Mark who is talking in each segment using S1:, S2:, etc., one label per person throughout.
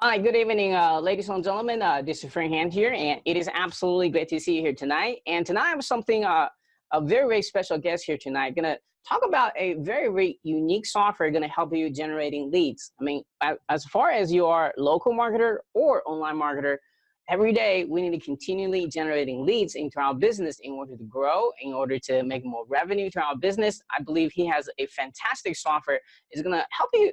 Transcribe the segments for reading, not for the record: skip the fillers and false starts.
S1: Hi, good evening, ladies and gentlemen. This is Frank Hand here, and it is absolutely great to see you here tonight. And tonight I have something, a very, very special guest here tonight. Going to talk about a very, very unique software going to help you generating leads. I mean, as far as you are local marketer or online marketer, every day we need to continually generating leads into our business in order to grow, in order to make more revenue to our business. I believe he has a fantastic software. It's going to help you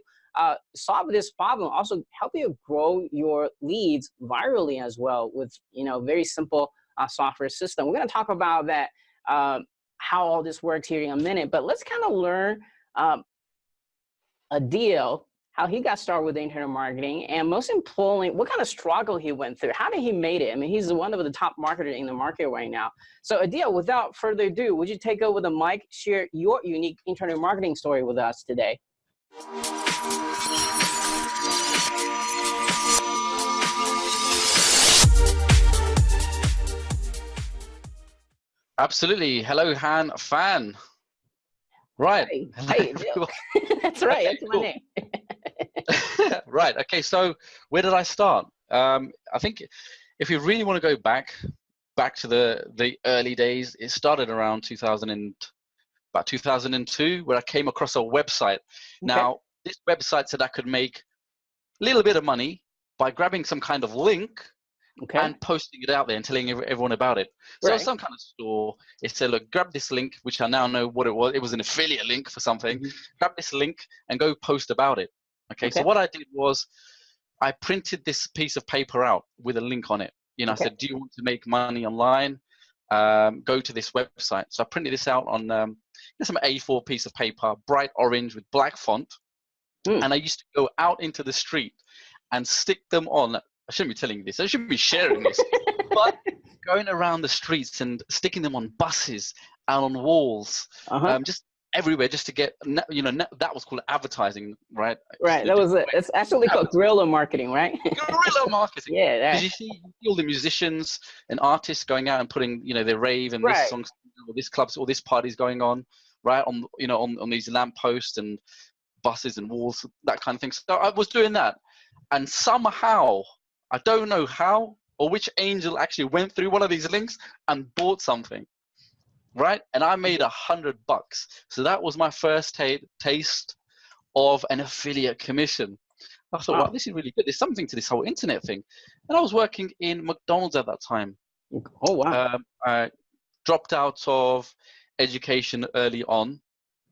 S1: solve this problem, also help you grow your leads virally as well with, very simple software system. We're going to talk about that, how all this works here in a minute, but let's kind of learn Adeel, how he got started with internet marketing, and most importantly, what kind of struggle he went through. How did he made it? I mean, he's one of the top marketers in the market right now. So Adeel, without further ado, would you take over the mic, share your unique internet marketing story with us today?
S2: Absolutely. Hello, Han Fan. Right.
S1: Hey, that's right. Okay, that's my name.
S2: Right. Okay. So where did I start? I think if you really want to go back to the early days, it started around about 2002, where I came across a website. Okay. Now, this website said I could make a little bit of money by grabbing some kind of link and posting it out there and telling everyone about it. So right. Some kind of store, it said, look, grab this link, which I now know what it was. It was an affiliate link for something. Grab this link and go post about it. Okay. So what I did was I printed this piece of paper out with a link on it. I said, do you want to make money online? Go to this website. So I printed this out on some A4 piece of paper, bright orange with black font. And I used to go out into the street and stick them on. I shouldn't be telling you this. I shouldn't be sharing this. But going around the streets and sticking them on buses and on walls, just everywhere, just to get, that was called advertising, right?
S1: Right. That was it. It's actually called guerrilla marketing, right?
S2: Guerrilla marketing.
S1: Yeah.
S2: Because you see all the musicians and artists going out and putting, their rave and this songs, or this clubs, or this party's going on, right? On these lampposts and buses and walls, that kind of thing. So I was doing that, and somehow, I don't know how or which angel actually went through one of these links and bought something, right? And I made $100. So that was my first taste of an affiliate commission. I thought, wow, this is really good. There's something to this whole internet thing. And I was working in McDonald's at that time.
S1: Oh, wow.
S2: I dropped out of education early on.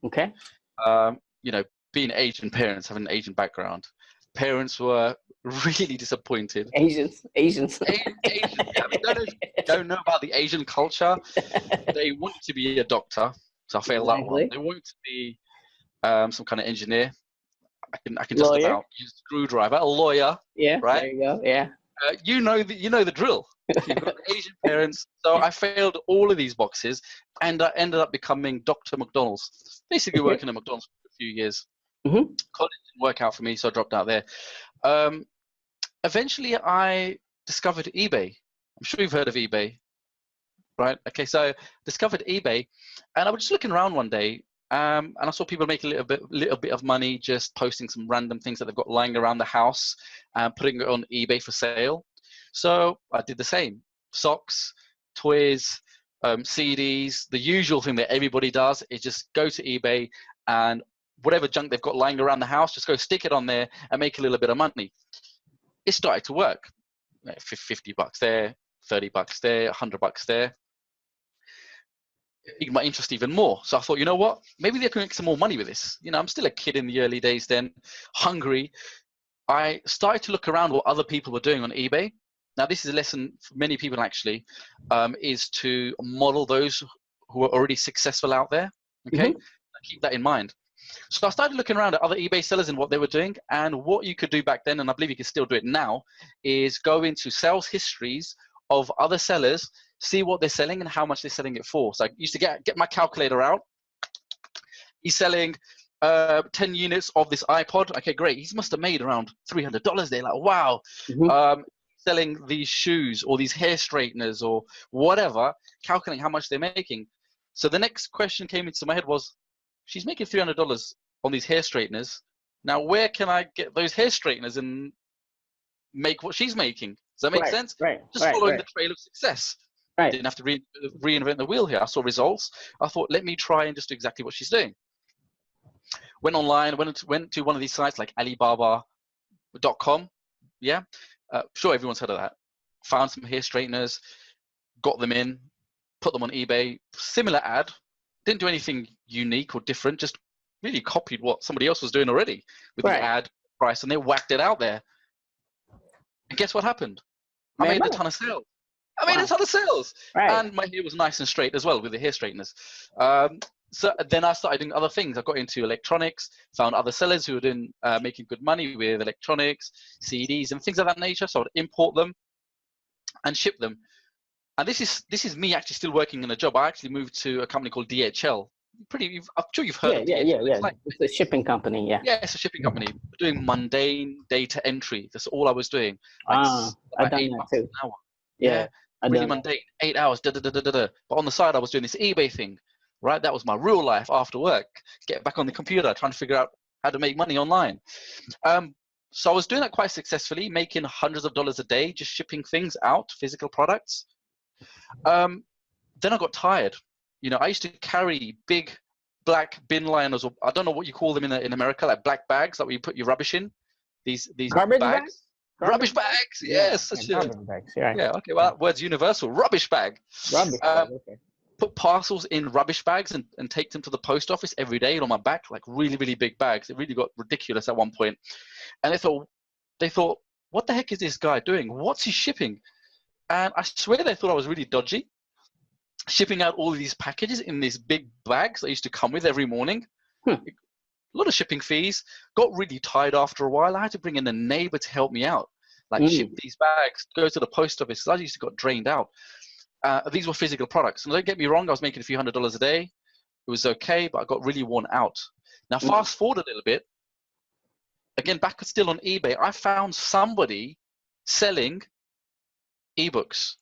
S2: Okay. Being Asian parents, having an Asian background, parents were really disappointed.
S1: Asians.
S2: Asians. Don't know about the Asian culture. They wanted to be a doctor, so I failed that one. They wanted to be some kind of engineer. I can just about use a screwdriver. A lawyer.
S1: Yeah.
S2: Right.
S1: There you go. Yeah.
S2: You know the drill. You've got Asian parents, so I failed all of these boxes, and I ended up becoming Dr. McDonald's. Basically, working at McDonald's for a few years. College didn't work out for me, so I dropped out there. Eventually, I discovered eBay. I'm sure you've heard of eBay, right? Okay, so I discovered eBay, and I was just looking around one day, and I saw people make a little bit of money just posting some random things that they've got lying around the house and putting it on eBay for sale. So I did the same. Socks, toys, CDs, the usual thing that everybody does is just go to eBay and whatever junk they've got lying around the house, just go stick it on there and make a little bit of money. It started to work. $50 there, $30 there, $100 there. It piqued my interest even more. So I thought, you know what? Maybe they can make some more money with this. I'm still a kid in the early days then, hungry. I started to look around what other people were doing on eBay. Now, this is a lesson for many people actually, is to model those who are already successful out there. Okay, keep that in mind. So I started looking around at other eBay sellers and what they were doing, and what you could do back then, and I believe you can still do it now, is go into sales histories of other sellers, see what they're selling and how much they're selling it for. So I used to get my calculator out. He's selling 10 units of this iPod. Okay, great. He must have made around $300 there. Like, wow. Selling these shoes or these hair straighteners or whatever, calculating how much they're making. So the next question came into my head was, she's making $300 on these hair straighteners. Now, where can I get those hair straighteners? And make what she's making. Does that make sense?
S1: Right.
S2: Just following the trail of success.
S1: Right.
S2: Didn't have to reinvent the wheel here. I saw results. I thought, let me try and just do exactly what she's doing. Went online, went to one of these sites like Alibaba.com. Yeah, sure, everyone's heard of that. Found some hair straighteners, got them in, put them on eBay. Similar ad. Didn't do anything unique or different. Just really copied what somebody else was doing already with the ad price, and they whacked it out there. And guess what happened? I made a ton of sales. And my hair was nice and straight as well with the hair straighteners. So then I started doing other things. I got into electronics, found other sellers who were doing, making good money with electronics, CDs, and things of that nature. So I'd import them and ship them. And this is me actually still working in a job. I actually moved to a company called DHL. I'm sure you've heard of DHL.
S1: Yeah. It's a shipping company, yeah.
S2: Yeah, it's a shipping company. Doing mundane data entry. That's all I was doing. Like
S1: I've done that too.
S2: Yeah, really mundane. 8 hours, But on the side, I was doing this eBay thing, right? That was my real life after work. Get back on the computer, trying to figure out how to make money online. So I was doing that quite successfully, making hundreds of dollars a day, just shipping things out, physical products. Then I got tired. I used to carry big black bin liners, or I don't know what you call them in America, like black bags that you put your rubbish in. These
S1: garbage bags?
S2: Rubbish bags, yes.
S1: Garbage bags, yeah.
S2: Yeah, okay, well, that word's universal. Rubbish bag.
S1: Rubbish bag, okay.
S2: Put parcels in rubbish bags and take them to the post office every day on my back, like really, really big bags. It really got ridiculous at one point. And they thought, what the heck is this guy doing? What's he shipping? And I swear they thought I was really dodgy, shipping out all of these packages in these big bags that I used to come with every morning. A lot of shipping fees. Got really tired after a while. I had to bring in a neighbor to help me out, like ship these bags, go to the post office. I used to got drained out. These were physical products. And don't get me wrong, I was making a few $100s a day. It was okay, but I got really worn out. Now, fast forward a little bit. Again, back still on eBay, I found somebody selling ebooks.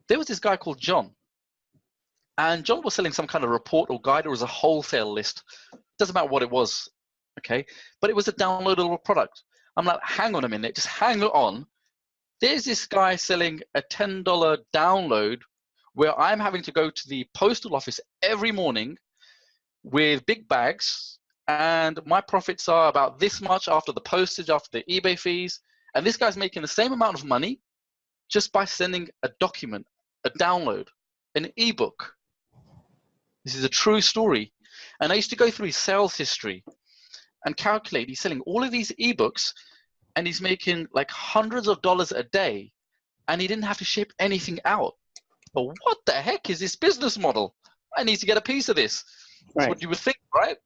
S2: There was this guy called John. And John was selling some kind of report or guide. It was a wholesale list. Doesn't matter what it was, okay? But it was a downloadable product. I'm like, hang on a minute, just hang on. There's this guy selling a $10 download where I'm having to go to the postal office every morning with big bags, and my profits are about this much after the postage, after the eBay fees, and this guy's making the same amount of money just by sending a document, a download, an ebook. This is a true story. And I used to go through his sales history and calculate, he's selling all of these ebooks and he's making like hundreds of dollars a day, and he didn't have to ship anything out. But what the heck is this business model? I need to get a piece of this. That's what you would think, right?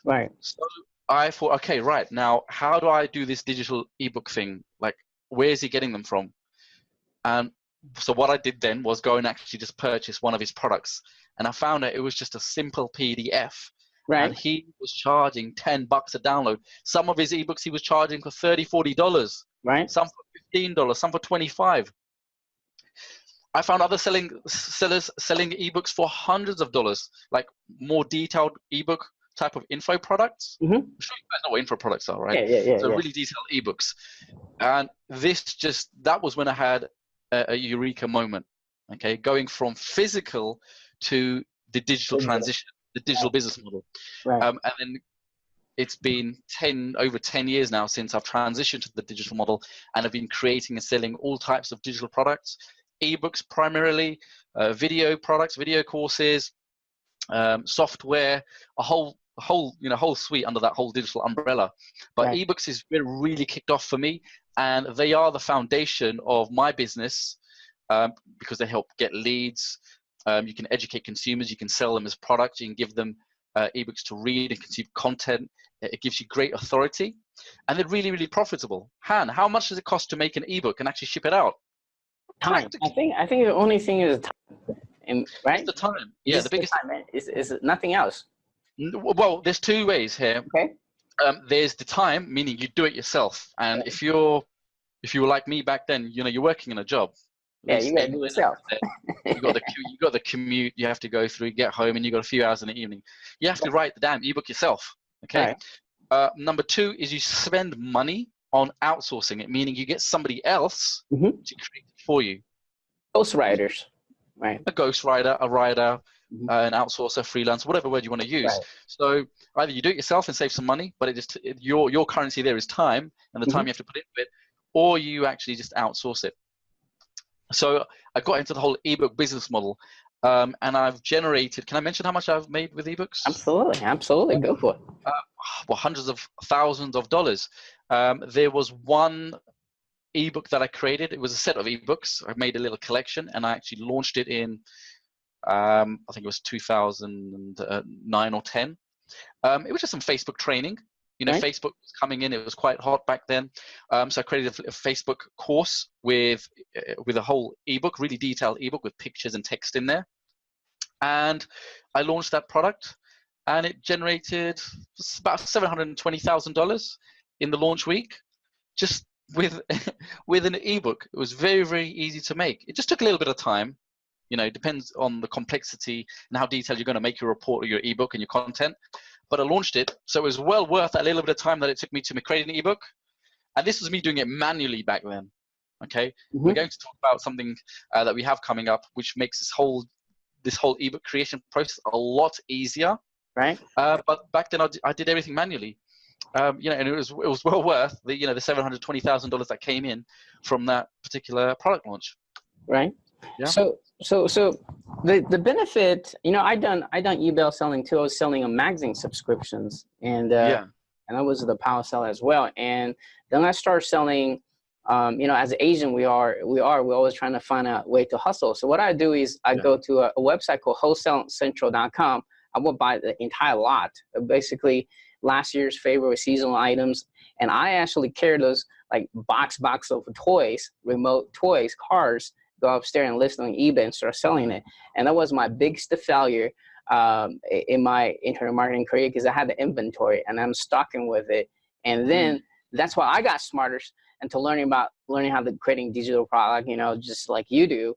S1: Right.
S2: So I thought, okay, right, now how do I do this digital ebook thing? Like, where is he getting them from? And so what I did then was go and actually just purchase one of his products. And I found out it was just a simple PDF. Right. And he was charging $10 a download. Some of his ebooks he was charging for $30, $40. Right. Some for $15, some for $25. I found other sellers selling ebooks for hundreds of dollars, like more detailed ebook type of info products. I'm sure you guys know what info products are, right? Yeah. So really detailed ebooks. And that was when I had a eureka moment. Okay, going from physical to the digital transition, the digital business model. Right. And then it's been over 10 years now since I've transitioned to the digital model, and I've been creating and selling all types of digital products, ebooks primarily, video products, video courses, software, a whole suite under that whole digital umbrella. But ebooks is really kicked off for me, and they are the foundation of my business because they help get leads. You can educate consumers, you can sell them as products, you can give them ebooks to read and consume content. It gives you great authority, and they're really, really profitable. Han, how much does it cost to make an ebook and actually ship it out?
S1: Time. I think the only thing is time, right?
S2: It's the time. Yeah, the biggest
S1: time is nothing else.
S2: Well, there's two ways here. Okay. There's the time, meaning you do it yourself, and if you were like me back then, you're working in a job.
S1: Yeah, you gotta do it yourself.
S2: you got the commute you have to go through, get home, and you got a few hours in the evening. You have to write the damn ebook yourself. Okay. Right. Number two is you spend money on outsourcing it, meaning you get somebody else
S1: Mm-hmm.
S2: to create it for you.
S1: Ghostwriters, right?
S2: A ghostwriter, a writer,
S1: Mm-hmm.
S2: an outsourcer, freelance, whatever word you want to use.
S1: Right.
S2: So either you do it yourself and save some money, but your currency there is time, and the time
S1: Mm-hmm.
S2: you have to put into it, or you actually just outsource it. So I got into the whole ebook business model, and I've generated. Can I mention how much I've made with ebooks?
S1: Absolutely, absolutely. Go for it.
S2: Well, hundreds of thousands of dollars. There was one ebook that I created. It was a set of ebooks. I made a little collection, and I actually launched it in, I think it was 2009 or 10. It was just some Facebook training. You know,
S1: Right.
S2: Facebook was coming in. It was quite hot back then. So I created a Facebook course with a whole ebook, really detailed ebook with pictures and text in there. And I launched that product, and it generated about $720,000 in the launch week, just with with an ebook. It was very, very easy to make. It just took a little bit of time. You know, it depends on the complexity and how detailed you're going to make your report or your ebook and your content. But I launched it, so it was well worth that little bit of time that it took me to create an ebook. And this was me doing it manually back then. Okay,
S1: Mm-hmm.
S2: we're going to talk about something that we have coming up, which makes this whole ebook creation process a lot easier.
S1: Right.
S2: But back then I did everything manually. You know, and it was well worth the the $720,000 that came in from that particular product launch.
S1: Right.
S2: Yeah.
S1: So the benefit, you know, I done eBay selling too. I was selling magazine subscriptions, and
S2: Yeah.
S1: and I was the power seller as well. And then I started selling. You know, as an Asian, we're always trying to find a way to hustle. So what I do is I go to a website called wholesalecentral.com. I will buy the entire lot, basically last year's favorite seasonal items, and I actually carry those like box of toys, remote toys, cars. Go upstairs and list on eBay and start selling it. And that was my biggest failure in my internet marketing career, because I had the inventory and I'm stocking with it. And then that's why I got smarter into learning how to creating digital product, you know, just like you do,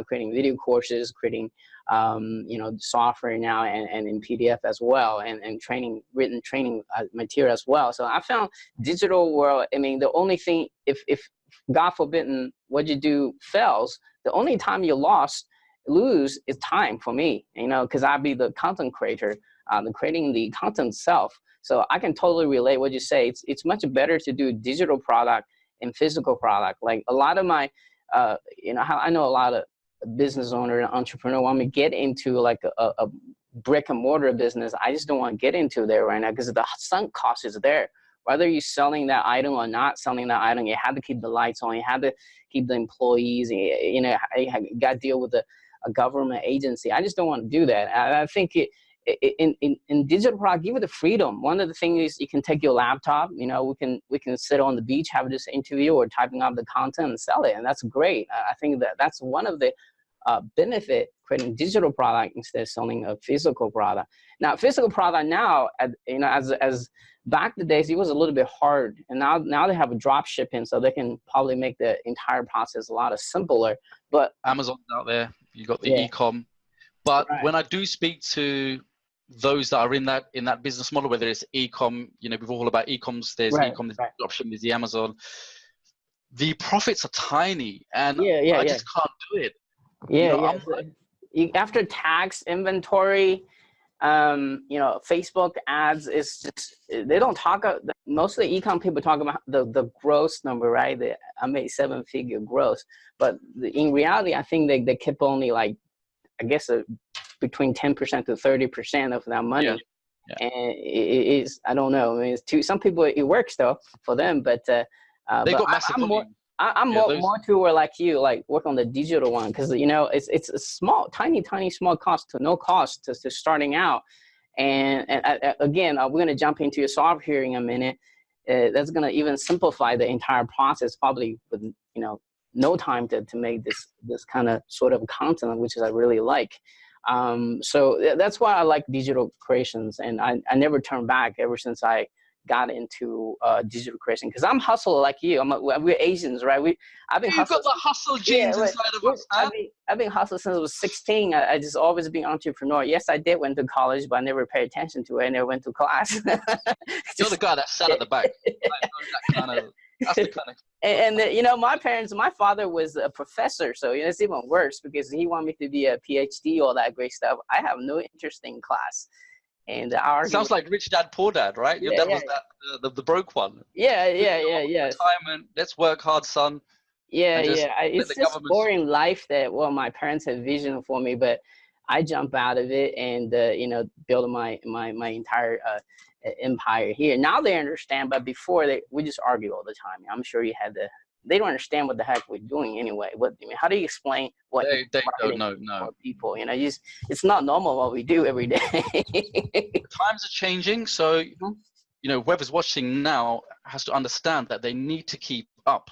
S1: creating video courses, creating, you know, software now and in PDF as well, and written training material as well. So I found digital world, I mean, the only thing, if God forbidden what you do fails, the only time you lose is time for me, you know, because I'd be the content creator, creating the content itself. So I can totally relate what you say. It's much better to do digital product and physical product. Like a lot of my, you know, I know a lot of business owner and entrepreneur want me to get into like a brick and mortar business. I just don't want to get into there right now because the sunk cost is there. Whether you're selling that item or not selling that item, you have to keep the lights on. You have to keep the employees. You know, you got to deal with a government agency. I just don't want to do that. I think in digital product, give it the freedom. One of the things is you can take your laptop. You know, we can sit on the beach, have this interview, or typing up the content and sell it, and that's great. I think that's one of the benefit creating digital product instead of selling a physical product. Now, physical product now, you know, as back the days, it was a little bit hard, and now they have a drop shipping, so they can probably make the entire process a lot simpler. But
S2: Amazon's out there. You got the e-com. But when I do speak to those that are in that business model, whether it's e-com, you know, we're all about e-coms. There's e-com, there's dropshipping, there's the Amazon. The profits are tiny, and I just can't do it.
S1: Yeah, after tax, inventory, you know, Facebook ads, is just, they don't talk. Most of the e-com people talk about the gross number, right? I made 7-figure gross, but in reality, I think they keep only like, I guess, between 10% to 30% of that money. And it is, I don't know. I mean, it's some people it works though for them, but
S2: they got massive volume.
S1: I'm more to like you, like work on the digital one, because you know it's a small, tiny small cost to no cost to starting out, and again we're gonna jump into your software here in a minute. That's gonna even simplify the entire process, probably with, you know, no time to make this kind of sort of content, which is I really like. So that's why I like digital creations, and I never turn back ever since I got into digital creation, because I'm hustler like you. We're Asians, right? I've been
S2: You've got the hustle genes inside of us.
S1: I've been hustling since I was 16. I just always been entrepreneur. Yes, I did went to college, but I never paid attention to it. I never went to class.
S2: You're the guy that sat at the back. That kind of That's the kind of.
S1: You know, my father was a professor, so you know, it's even worse because he wanted me to be a PhD, all that great stuff. I have no interest in class. And
S2: Sounds like Rich Dad Poor Dad, right? Your dad was that the broke one.
S1: Yeah.
S2: Retirement. Let's work hard, son.
S1: Yeah,
S2: Just
S1: yeah. It's just boring life that my parents had vision for me, but I jump out of it and you know, build my entire empire here. Now they understand, but before we just argue all the time. I'm sure you had to. They don't understand what the heck we're doing anyway. What I mean, how do you explain what
S2: they don't know? No,
S1: people. You know, it's not normal what we do every day.
S2: Times are changing, so you know, whoever's watching now has to understand that they need to keep up.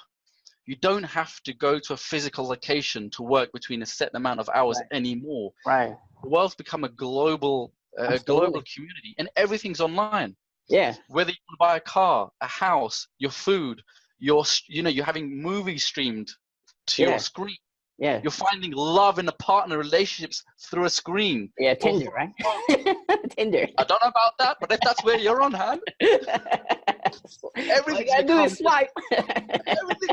S2: You don't have to go to a physical location to work between a set amount of hours anymore.
S1: Right.
S2: The world's become a global community, and everything's online.
S1: Yeah.
S2: Whether you want to buy a car, a house, your food, you're having movies streamed to your screen.
S1: Yeah.
S2: You're finding love in the partner relationships through a screen.
S1: Yeah, Tinder, right? Tinder.
S2: I don't know about that, but if that's where you're on, Han. Everything's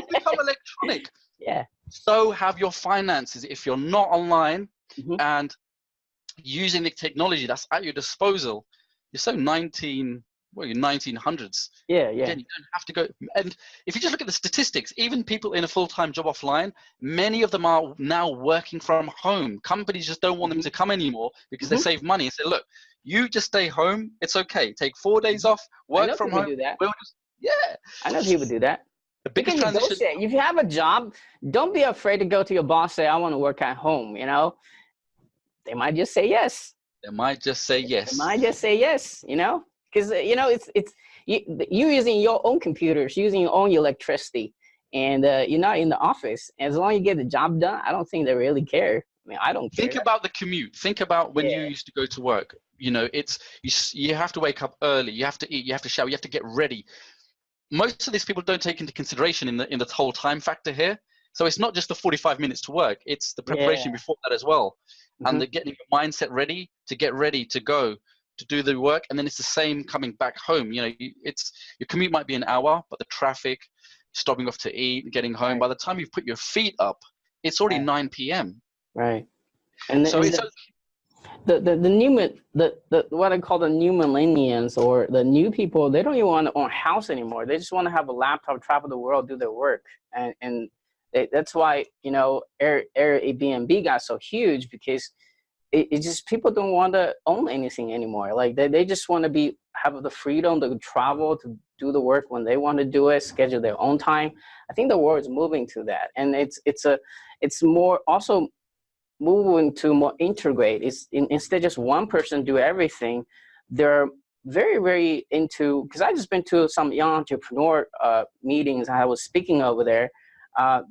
S2: become electronic.
S1: Yeah.
S2: So have your finances. If you're not online and using the technology that's at your disposal, you're so 1900s.
S1: Yeah.
S2: Again, you don't have to go. And if you just look at the statistics, even people in a full-time job offline, many of them are now working from home. Companies just don't want them to come anymore because they save money and say, look, you just stay home. It's okay. Take 4 days off, work from home.
S1: Do that.
S2: I
S1: know people do that.
S2: The biggest transition.
S1: If you have a job, don't be afraid to go to your boss, say, I want to work at home, you know? They might just say yes.
S2: They might just say yes.
S1: You know? Because, you know, it's you using your own computers, using your own electricity, and you're not in the office. As long as you get the job done, I don't think they really care. I mean, I don't care.
S2: Think about the commute. Think about when you used to go to work. You know, you have to wake up early. You have to eat. You have to shower. You have to get ready. Most of these people don't take into consideration in the whole time factor here. So it's not just the 45 minutes to work. It's the preparation before that as well. And the getting your mindset ready to go to do the work. And then it's the same coming back home. You know, your commute might be an hour, but the traffic, stopping off to eat, getting home, by the time you've put your feet up, it's already 9 p.m.
S1: Right. And
S2: so it's
S1: what I call the new millennials, or the new people, they don't even want to own a house anymore. They just want to have a laptop, travel the world, do their work. And that's why, you know, Airbnb got so huge, because it just, people don't want to own anything anymore. Like they just want to have the freedom to travel, to do the work when they want to do it, schedule their own time. I think the world is moving to that. And it's more also moving to more integrate. Instead of just one person do everything, they're very, very into, because I just been to some young entrepreneur meetings I was speaking over there.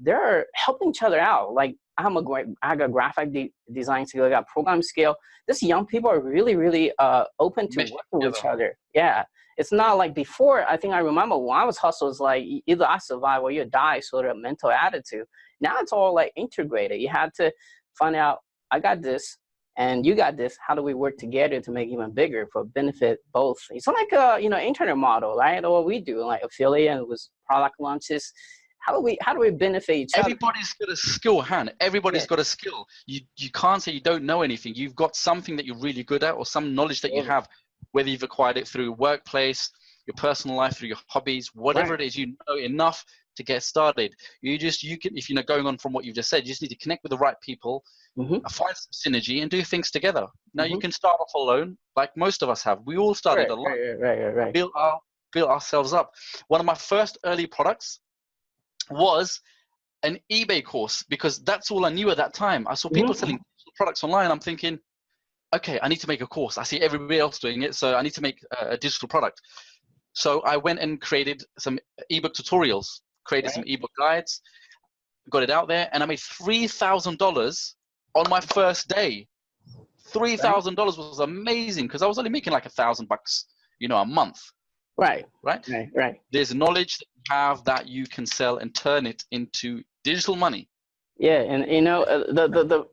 S1: They're helping each other out. Like I got graphic design skill, I got program skill. These young people are really, really open to working with each other. Yeah. It's not like before. I think I remember when I was hustling, it's like either I survive or you die, sort of mental attitude. Now it's all like integrated. You had to find out, I got this and you got this. How do we work together to make it even bigger for benefit both? It's like a internet model, right? Or what we do, like affiliate with product launches. How do we benefit each other?
S2: Everybody's got a skill, Han. Everybody's got a skill. You can't say you don't know anything. You've got something that you're really good at, or some knowledge that you have, whether you've acquired it through workplace, your personal life, through your hobbies, whatever it is, you know enough to get started. You can, if going on from what you've just said, you just need to connect with the right people, find some synergy, and do things together. Now you can start off alone, like most of us have. We all started alone.
S1: Right.
S2: Built ourselves up. One of my first early products was an eBay course, because that's all I knew at that time. I saw people selling products online. I'm thinking, okay, I need to make a course. I see everybody else doing it, so I need to make a digital product. So I went and created some ebook tutorials, created some ebook guides, got it out there, and I made $3,000 on my first day. $3,000 was amazing, because I was only making like $1,000, a month. Right. There's knowledge that you have that you can sell and turn it into digital money.
S1: Yeah, and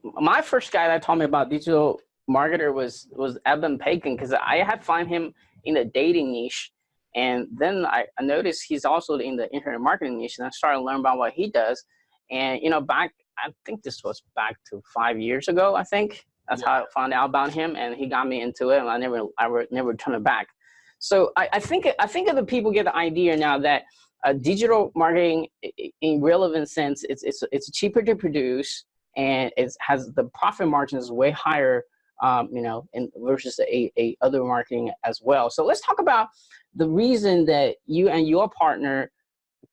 S1: my first guy that taught me about digital marketer was Evan Pagan, because I had find him in a dating niche, And then I noticed he's also in the internet marketing niche, and I started to learn about what he does. And, you know, I think this was back to 5 years ago, I think. That's how I found out about him, and he got me into it, and I never turned it back. So I think that the people get the idea now that digital marketing, in relevant sense, it's cheaper to produce, and it has the profit margin is way higher, you know, versus a other marketing as well. So let's talk about the reason that you and your partner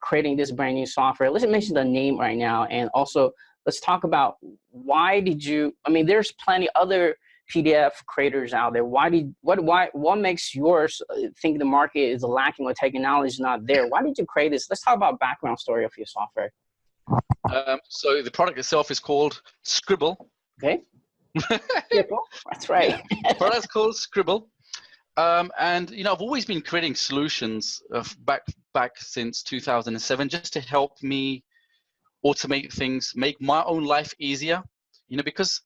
S1: creating this brand new software. Let's mention the name right now, and also let's talk about why did you? I mean, there's plenty other PDF creators out there. What makes yours think the market is lacking or technology is not there? Why did you create this? Let's talk about background story of your software.
S2: So the product itself is called Sqribble.
S1: Okay. Sqribble. That's right.
S2: The product's called Sqribble. And you know, I've always been creating solutions back since 2007, just to help me automate things, make my own life easier. You know, because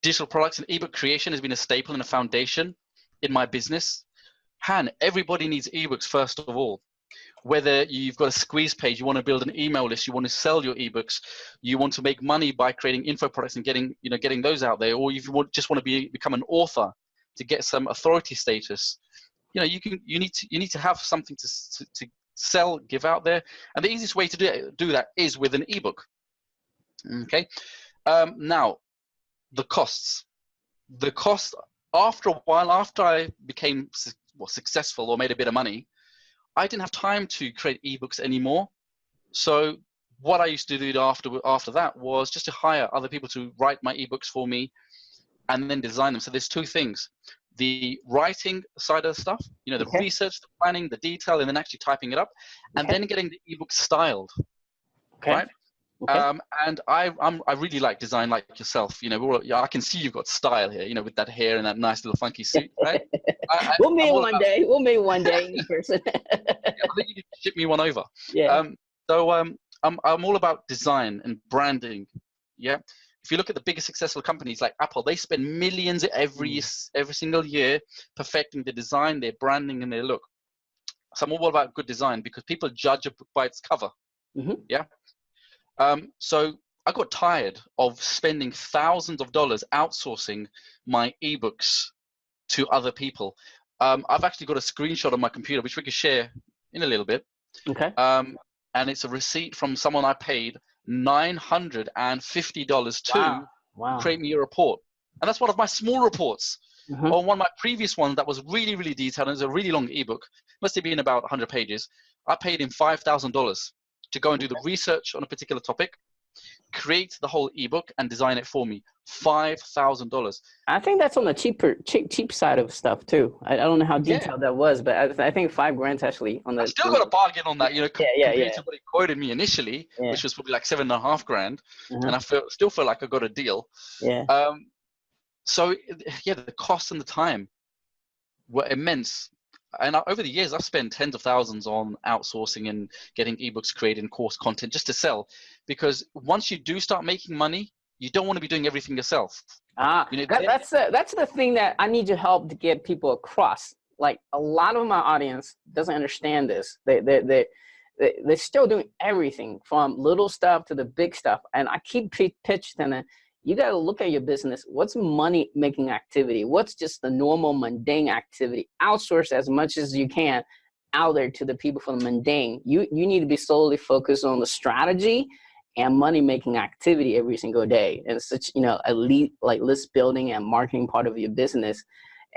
S2: digital products and ebook creation has been a staple and a foundation in my business. Everybody needs ebooks first of all. Whether you've got a squeeze page, you want to build an email list, you want to sell your ebooks, you want to make money by creating info products and getting those out there, or if you just want to become an author to get some authority status, you know, you need to have something to sell, give out there, and the easiest way to do that is with an ebook. Okay, now the costs. The cost, after a while, after I became successful or made a bit of money, I didn't have time to create ebooks anymore. So what I used to do after that was just to hire other people to write my ebooks for me and then design them. So there's two things: the writing side of the stuff, you know, the research, the planning, the detail, and then actually typing it up, and then getting the ebook styled. Right? And I really like design, like yourself. You know, I can see you've got style here. You know, with that hair and that nice little funky suit, right?
S1: We'll meet one day. We'll meet one day in person.
S2: I think you can ship me one over.
S1: Yeah.
S2: I'm all about design and branding. Yeah. If you look at the biggest successful companies like Apple, they spend millions every single year perfecting the design, their branding, and their look. So I'm all about good design because people judge a book by its cover. Yeah. So I got tired of spending thousands of dollars outsourcing my ebooks to other people. I've actually got a screenshot on my computer, which we can share in a little bit.
S1: Okay.
S2: And it's a receipt from someone I paid $950 to create me a report. And that's one of my small reports. On one of my previous ones that was really, really detailed, and it's a really long ebook, must have been about 100 pages. I paid him $5,000 to go and do the research on a particular topic, create the whole ebook, and design it for me. $5,000.
S1: I think that's on the cheap side of stuff too. I don't know how detailed that was, but I think $5,000 actually on the.
S2: I still got a bargain on that, you know, compared to what he quoted me initially, which was probably like $7,500, and I still feel like I got a deal. So yeah, the cost and the time were immense. And over the years, I've spent tens of thousands on outsourcing and getting ebooks created and course content just to sell. Because once you do start making money, you don't want to be doing everything yourself. You know,
S1: that's the thing that I need your help to get people across. Like, a lot of my audience doesn't understand this. They're still doing everything from little stuff to the big stuff. And I keep pitching them. You got to look at your business. What's money making activity? What's just the normal mundane activity? Outsource as much as you can out there to the people from the mundane. You need to be solely focused on the strategy and money making activity every single day. And such, you know, elite like list building and marketing part of your business.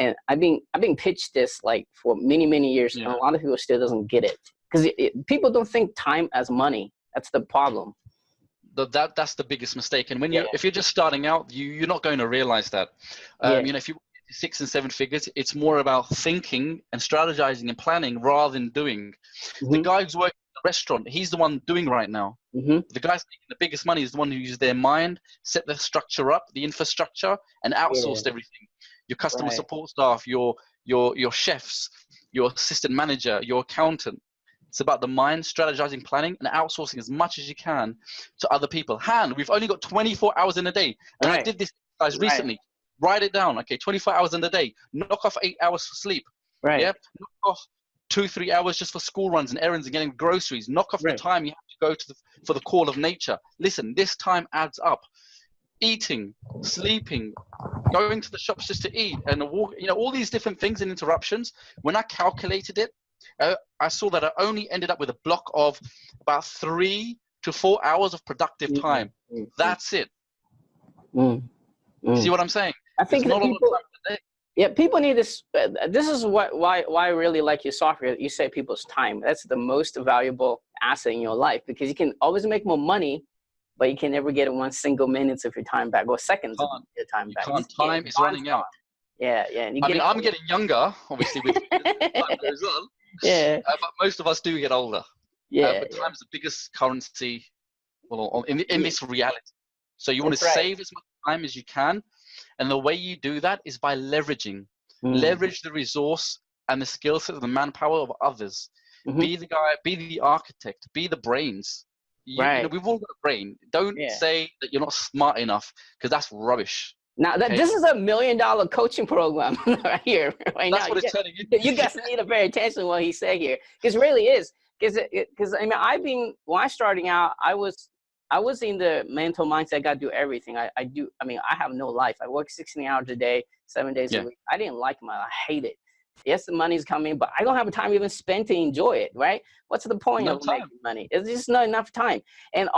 S1: And I've been pitched this like for many years, and a lot of people still doesn't get it because people don't think time as money. That's the problem.
S2: That's the biggest mistake. And when if you're just starting out, you're not going to realize that. You know, if you 6 and 7 figures, it's more about thinking and strategizing and planning rather than doing. The guy who's working in the restaurant, he's the one doing right now. The guys making the biggest money is the one who uses their mind, set the structure up, the infrastructure, and outsourced everything. Your customer support staff, your chefs, your assistant manager, your accountant. It's about the mind, strategizing, planning, and outsourcing as much as you can to other people. We've only got 24 hours in a day. And I did this exercise recently. Write it down. Okay, 24 hours in a day. Knock off 8 hours for sleep. Yeah. Knock off 2-3 hours just for school runs and errands and getting groceries. Knock off the time you have to go to for the call of nature. Listen, this time adds up. Eating, sleeping, going to the shops just to eat, and walk, all these different things and interruptions. When I calculated it, I saw that I only ended up with a block of about 3 to 4 hours of productive time. That's it. See what I'm saying?
S1: I think
S2: not a lot of time today.
S1: Yeah, people need this. This is why I really like your software. You say people's time. That's the most valuable asset in your life, because you can always make more money, but you can never get 1 single minute of your time back, or seconds of your time back.
S2: Time is running out.
S1: Yeah, yeah. And
S2: I'm getting younger, obviously, with time goes on.
S1: Yeah.
S2: But most of us do get older.
S1: Yeah.
S2: But time's the biggest currency, in this reality. So you want to save as much time as you can, and the way you do that is by leverage the resource and the skill set and the manpower of others. Be the guy, be the architect, be the brains. We've all got a brain. Don't say that you're not smart enough, because that's rubbish.
S1: Now, this is $1 million coaching program right here.
S2: That's what it's telling you.
S1: You guys need to pay attention to what he said here, because it really is. Because I mean, when I was starting out, I was in the mental mindset, I got to do everything. I have no life. I work 16 hours a day, 7 days a week. I didn't like my life. I hate it. Yes, the money's coming, but I don't have time even spent to enjoy it, right? What's the point of making money? It's just not enough time. And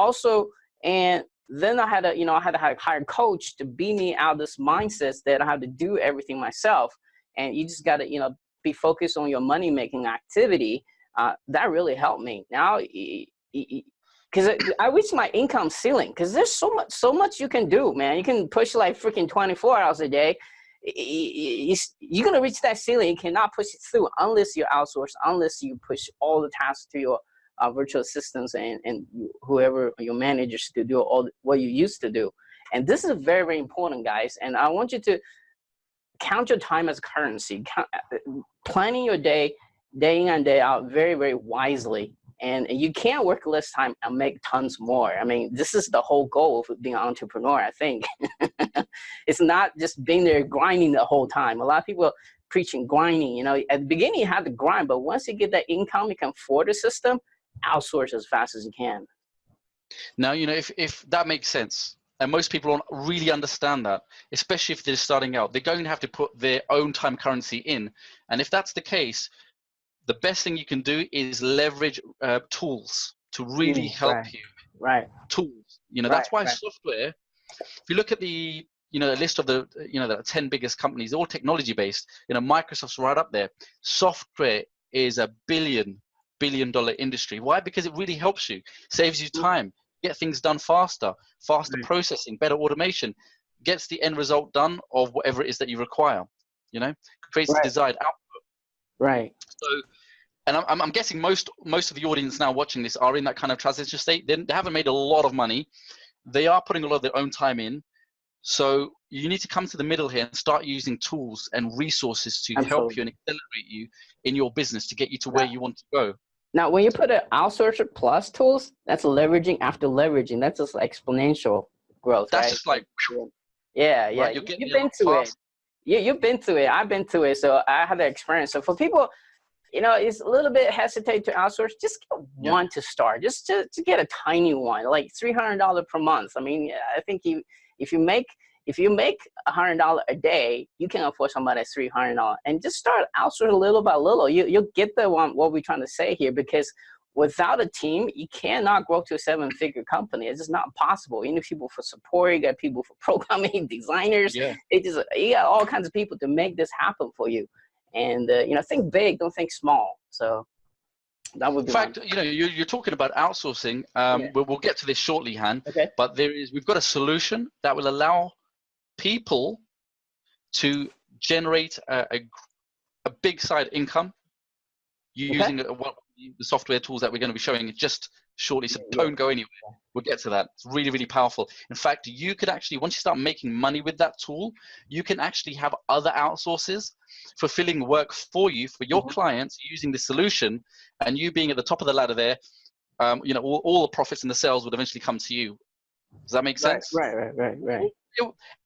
S1: then I had to hire a coach to beat me out of this mindset that I have to do everything myself. And you just got to, be focused on your money-making activity. That really helped me. Now, because I reached my income ceiling, because there's so much you can do, man. You can push like freaking 24 hours a day. You're going to reach that ceiling. You cannot push it through unless you outsource, unless you push all the tasks to your virtual assistants and whoever your managers to do all what you used to do. And this is very, very important, guys. And I want you to count your time as currency, planning your day in and day out very, very wisely. And you can't work less time and make tons more. I mean, this is the whole goal of being an entrepreneur, I think. It's not just being there grinding the whole time. A lot of people preaching grinding, at the beginning you have to grind, but once you get that income, you can afford the system, outsource as fast as you can.
S2: Now, if that makes sense, and most people don't really understand that, especially if they're starting out, they're going to have to put their own time currency in. And if that's the case, the best thing you can do is leverage tools to really help you. Tools. That's why software, if you look at the list of the 10 biggest companies, all technology based, Microsoft's right up there. Software is a billion dollar industry. Why? Because it really helps you, saves you time, get things done faster processing, better automation, gets the end result done of whatever it is that you require, creates the desired output. So, and I'm guessing most of the audience now watching this are in that kind of transition state. They haven't made a lot of money. They are putting a lot of their own time in. So you need to come to the middle here and start using tools and resources to help you and accelerate you in your business to get you to where you want to go.
S1: Now, when you put an outsourcer plus tools, that's leveraging after leveraging. That's just exponential growth.
S2: That's just like,
S1: yeah. Right? You've been through it. Yeah, you've been through it. I've been through it. So I have the experience. So for people, it's a little bit hesitate to outsource. Just get one to start. Just to get a tiny one, like $300 per month. I mean, I think if you make $100 a day, you can afford somebody at $300, and just start outsourcing little by little. You'll get the one what we're trying to say here, because without a team, you cannot grow to a 7-figure company. It's just not possible. You need people for support. You got people for programming, designers. You got all kinds of people to make this happen for you. And think big, don't think small. So that would be. In fact,
S2: you're talking about outsourcing. We'll get to this shortly, Han.
S1: Okay.
S2: But we've got a solution that will allow people to generate a big side income using the software tools that we're going to be showing just shortly. So don't go anywhere. We'll get to that. It's really, really powerful. In fact, you could actually, once you start making money with that tool, you can actually have other outsources fulfilling work for you, for your clients, using the solution, and you being at the top of the ladder there. All the profits and the sales would eventually come to you. Does that make sense?
S1: Right.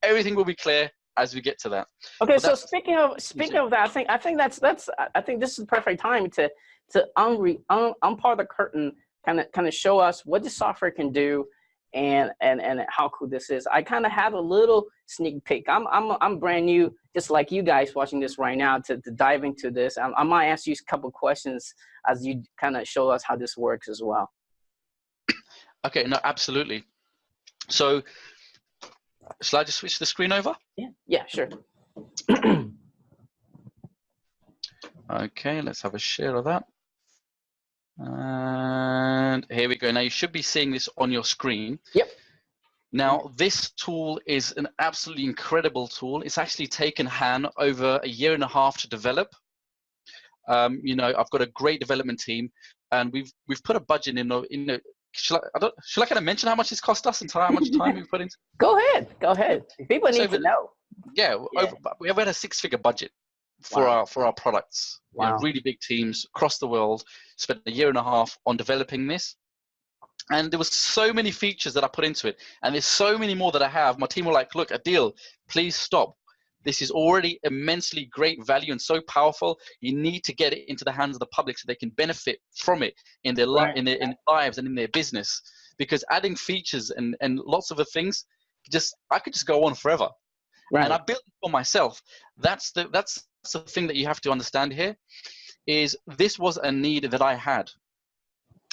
S2: Everything will be clear. as we get to that.
S1: Okay,
S2: But
S1: so speaking of that, I think this is the perfect time to unpart the curtain, kind of show us what the software can do, and how cool this is. I kind of have a little sneak peek. I'm brand new, just like you guys watching this right now, to dive into this. I might ask you a couple questions as you kind of show us how this works as well.
S2: Okay, no, absolutely. So, shall I just switch the screen over?
S1: Yeah, sure.
S2: Okay, let's have a share of that. And here we go. Now you should be seeing this on your screen.
S1: Yep.
S2: Now this tool is an absolutely incredible tool. It's actually taken Han over 1.5 years to develop. You know, I've got a great development team, and we've put a budget in. You know, shall I kind of mention how much it's cost us and how much time we've put into?
S1: Go ahead. People need to know.
S2: Yeah, we have had a 6-figure budget for our products.
S1: Wow.
S2: You know, really big teams across the world, spent 1.5 years on developing this. And there was so many features that I put into it, and there's so many more that I have. My team were like, look, Adeel, please stop. This is already immensely great value and so powerful. You need to get it into the hands of the public so they can benefit from it in their in their lives and in their business. Because adding features and lots of the things, I could just go on forever. Right. And I built it for myself. That's the thing that you have to understand here, is this was a need that I had,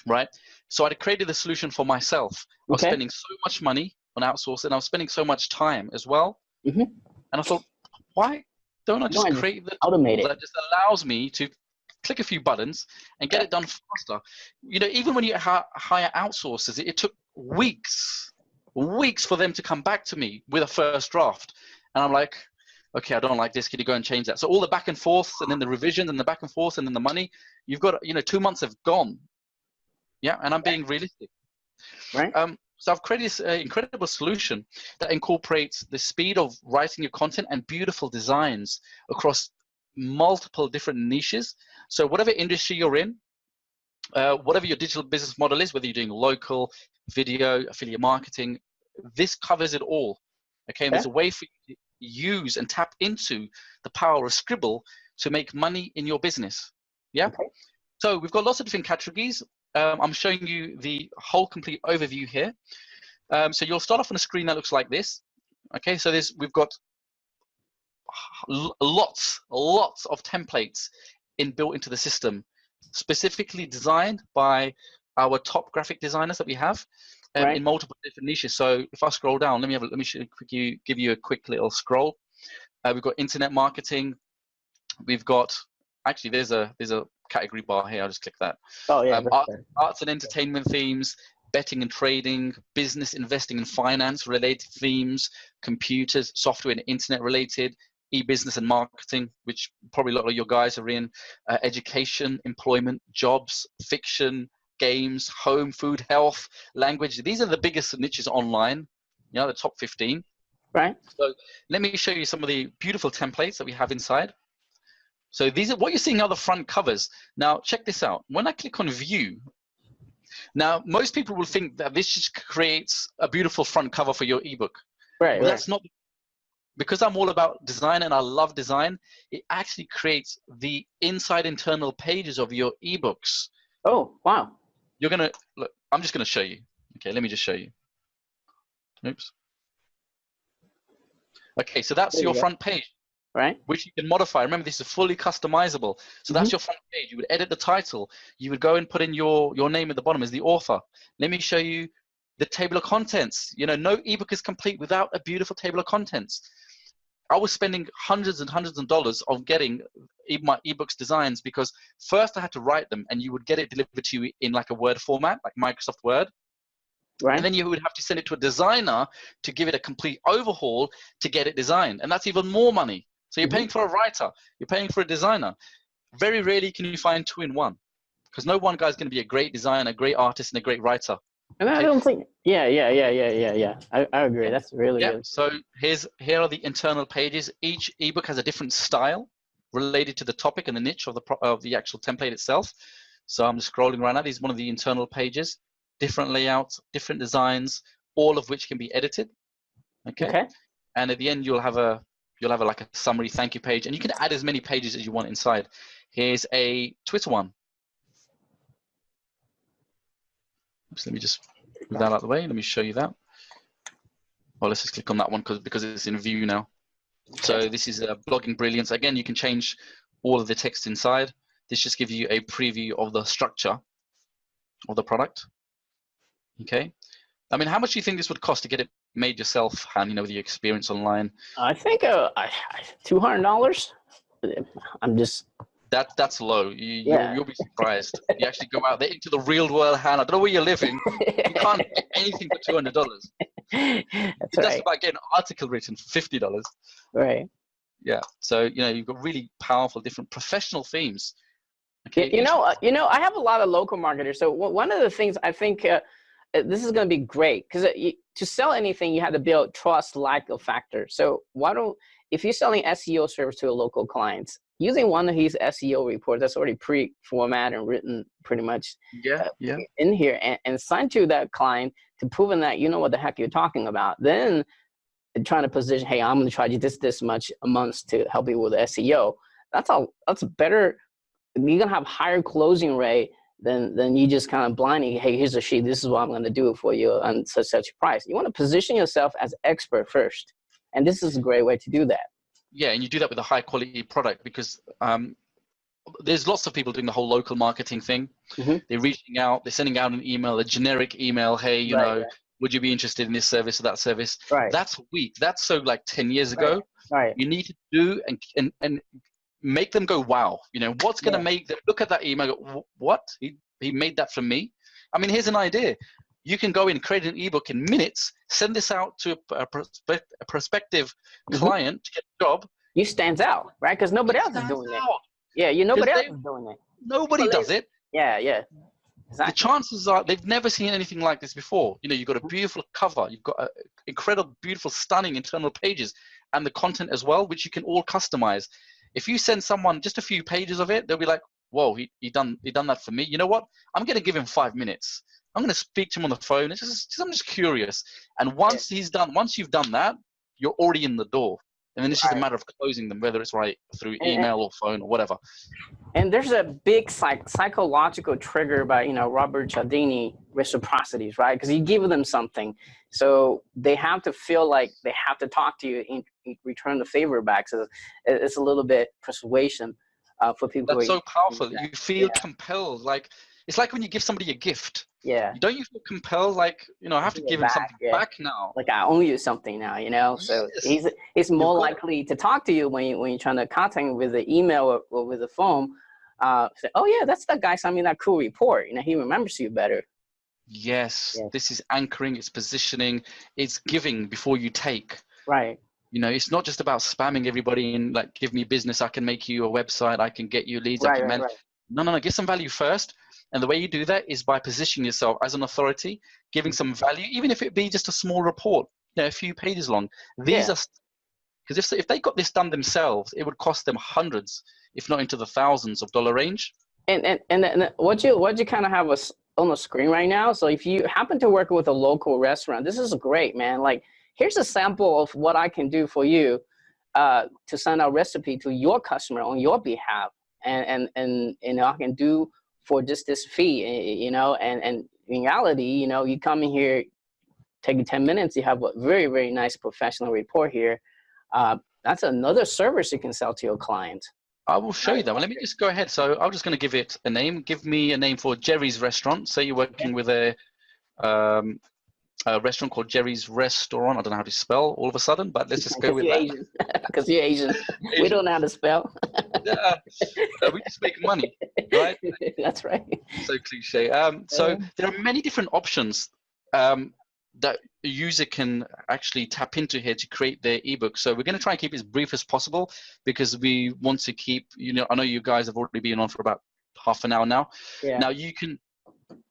S2: right? So I created the solution for myself. I was spending so much money on outsourcing. I was spending so much time as well. And I thought, why don't I just create the tool that just allows me to click a few buttons and get it done faster? You know, even when you hire outsourcers, it took weeks for them to come back to me with a first draft. And I'm like, okay, I don't like this. Can you go and change that? So all the back and forth, and then the revisions, and the back and forth, and then the money, you've got, you know, 2 months have gone. Yeah, and I'm being realistic.
S1: Right.
S2: So I've created this incredible solution that incorporates the speed of writing your content and beautiful designs across multiple different niches. So whatever industry you're in, whatever your digital business model is, whether you're doing local, video, affiliate marketing, this covers it all. Okay, and there's a way for you to use and tap into the power of Sqribble to make money in your business. Yeah. Okay. So we've got lots of different categories. I'm showing you the whole complete overview here. So you'll start off on a screen that looks like this. Okay, so we've got lots of templates built into the system, specifically designed by our top graphic designers that we have in multiple different niches. So if I scroll down, let me give you a quick little scroll. We've got internet marketing. We've got, actually there's a category bar here. I'll just click that. Oh yeah. Arts and entertainment themes, betting and trading, business, investing and finance related themes, computers, software and internet related, e-business and marketing, which probably a lot of your guys are in, education, employment, jobs, fiction, games, home, food, health, language. These are the biggest niches online, you know, the top 15. Right. So let me show you some of the beautiful templates that we have inside. So these are what you're seeing are the front covers. Now check this out. When I click on view, now most people will think that this just creates a beautiful front cover for your ebook. Right. But that's not, because I'm all about design and I love design. It actually creates the inside internal pages of your ebooks. Oh, wow. You're gonna look. I'm just gonna show you. Okay, let me just show you. Oops. Okay, so that's your front page. Right. Which you can modify. Remember, this is fully customizable. So that's your front page. You would edit the title. You would go and put in your name at the bottom as the author. Let me show you the table of contents. You know, no ebook is complete without a beautiful table of contents. I was spending hundreds and hundreds of dollars on getting my ebooks designs, because first I had to write them, and you would get it delivered to you in like a Word format, like Microsoft Word. Right. And then you would have to send it to a designer to give it a complete overhaul to get it designed. And that's even more money. So you're paying for a writer, you're paying for a designer. Very rarely can you find 2 in 1, because no one guy's going to be a great designer, a great artist, and a great writer. And I don't think, yeah. I agree. That's really good. So here are the internal pages. Each ebook has a different style related to the topic and the niche of the actual template itself. So I'm just scrolling right now. These are one of the internal pages, different layouts, different designs, all of which can be edited. Okay. And at the end, you'll have a you'll have like a summary thank you page, and you can add as many pages as you want inside. Here's a Twitter one. Oops, let me just move that out of the way. Let me show you that. Well, let's just click on that one because it's in view now. So this is blogging brilliance. Again, you can change all of the text inside. This just gives you a preview of the structure of the product. Okay. I mean, how much do you think this would cost to get it made yourself, Han, you know, with your experience online?
S1: I think $200. I'm just...
S2: That's low. You'll be surprised. You actually go out there into the real world, Han. I don't know where you're living. You can't get anything for $200.
S1: That's
S2: That's
S1: right.
S2: about getting an article written for $50.
S1: Right.
S2: Yeah. So, you know, you've got really powerful, different professional themes. Okay.
S1: You know, I have a lot of local marketers. So one of the things I think this is going to be great, because to sell anything, you have to build trust, like a factor. So if you're selling SEO service to a local clients, using one of his SEO reports that's already pre-formatted and written pretty much in here, and send to that client to prove that you know what the heck you're talking about. Then trying to position, hey, I'm going to charge you this much a month to help you with SEO. That's better. You're going to have higher closing rate than you just kind of blindly, hey, here's a sheet, this is what I'm going to do for you on such a price. You want to position yourself as expert first. And this is a great way to do that.
S2: Yeah, and you do that with a high quality product, because there's lots of people doing the whole local marketing thing.
S1: Mm-hmm.
S2: They're reaching out, they're sending out an email, a generic email, hey, you know, would you be interested in this service or that service?
S1: Right.
S2: That's weak. That's so like 10 years ago.
S1: Right.
S2: You need to do and make them go, wow. You know, what's going to make them look at that email, go, what? He made that for me? I mean, here's an idea. You can go in, create an ebook in minutes, send this out to a prospective client to get a job.
S1: You stands out, right? Because nobody else is doing it. Yeah, nobody else is doing it.
S2: Nobody does it.
S1: Yeah, yeah. Exactly.
S2: The chances are they've never seen anything like this before. You know, you've got a beautiful cover, you've got incredible, beautiful, stunning internal pages, and the content as well, which you can all customize. If you send someone just a few pages of it, they'll be like, whoa, he done that for me. You know what? I'm going to give him 5 minutes. I'm going to speak to him on the phone. I'm just curious. And once you've done that, you're already in the door. And then it's just a matter of closing them, whether it's through email or phone or whatever. And
S1: there's a big psychological trigger by, Robert Cialdini, reciprocities, right? Because you give them something. So they have to feel like they have to talk to you and return the favor back. So it's a little bit persuasion for people.
S2: That's so powerful. You feel compelled. Like, it's like when you give somebody a gift.
S1: Yeah.
S2: Don't you feel compelled, like, I have to give him something back now?
S1: Like, I owe you something now, So he's more likely to talk to you when you're trying to contact him with the email or with the phone. Say, oh, yeah, that's that guy sent me that cool report. He remembers you better.
S2: Yes. This is anchoring, it's positioning, it's giving before you take.
S1: Right.
S2: It's not just about spamming everybody and like, give me business, I can make you a website, I can get you leads, I can manage. Right. No, give some value first. And the way you do that is by positioning yourself as an authority, giving some value, even if it be just a small report, a few pages long. These are, because if they got this done themselves, it would cost them hundreds, if not into the thousands of dollar range.
S1: And what you kind of have on the screen right now. So if you happen to work with a local restaurant, this is great, man. Like, here's a sample of what I can do for you to send out recipe to your customer on your behalf. And I can do for just this fee, and in reality, you come in here, take you 10 minutes, you have a very, very nice professional report here. That's another service you can sell to your client.
S2: I will show you that. Well, let me just go ahead. So I'm just going to give it a name. Give me a name for Jerry's Restaurant. Say you're working with a restaurant called Jerry's Restaurant. I don't know how to spell all of a sudden, but let's just go with that.
S1: Because you're Asian. We don't know how to spell.
S2: Yeah, we just make money, right?
S1: That's right.
S2: So cliche. So there are many different options that a user can actually tap into here to create their ebook. So we're going to try and keep it as brief as possible because we want to keep, I know you guys have already been on for about half an hour now. Yeah. Now you can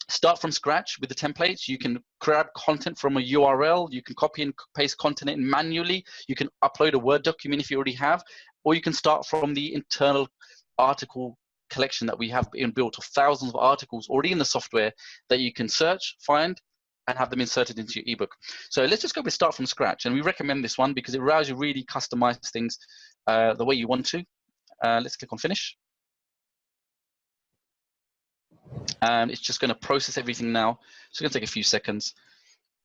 S2: start from scratch with the templates. You can grab content from a URL. You can copy and paste content in manually. You can upload a Word document if you already have, or you can start from the internal article collection that we have built of thousands of articles already in the software that you can search, find, and have them inserted into your ebook. So let's just go with start from scratch. And we recommend this one because it allows you really customize things the way you want to. Let's click on finish. And it's just going to process everything now. It's going to take a few seconds.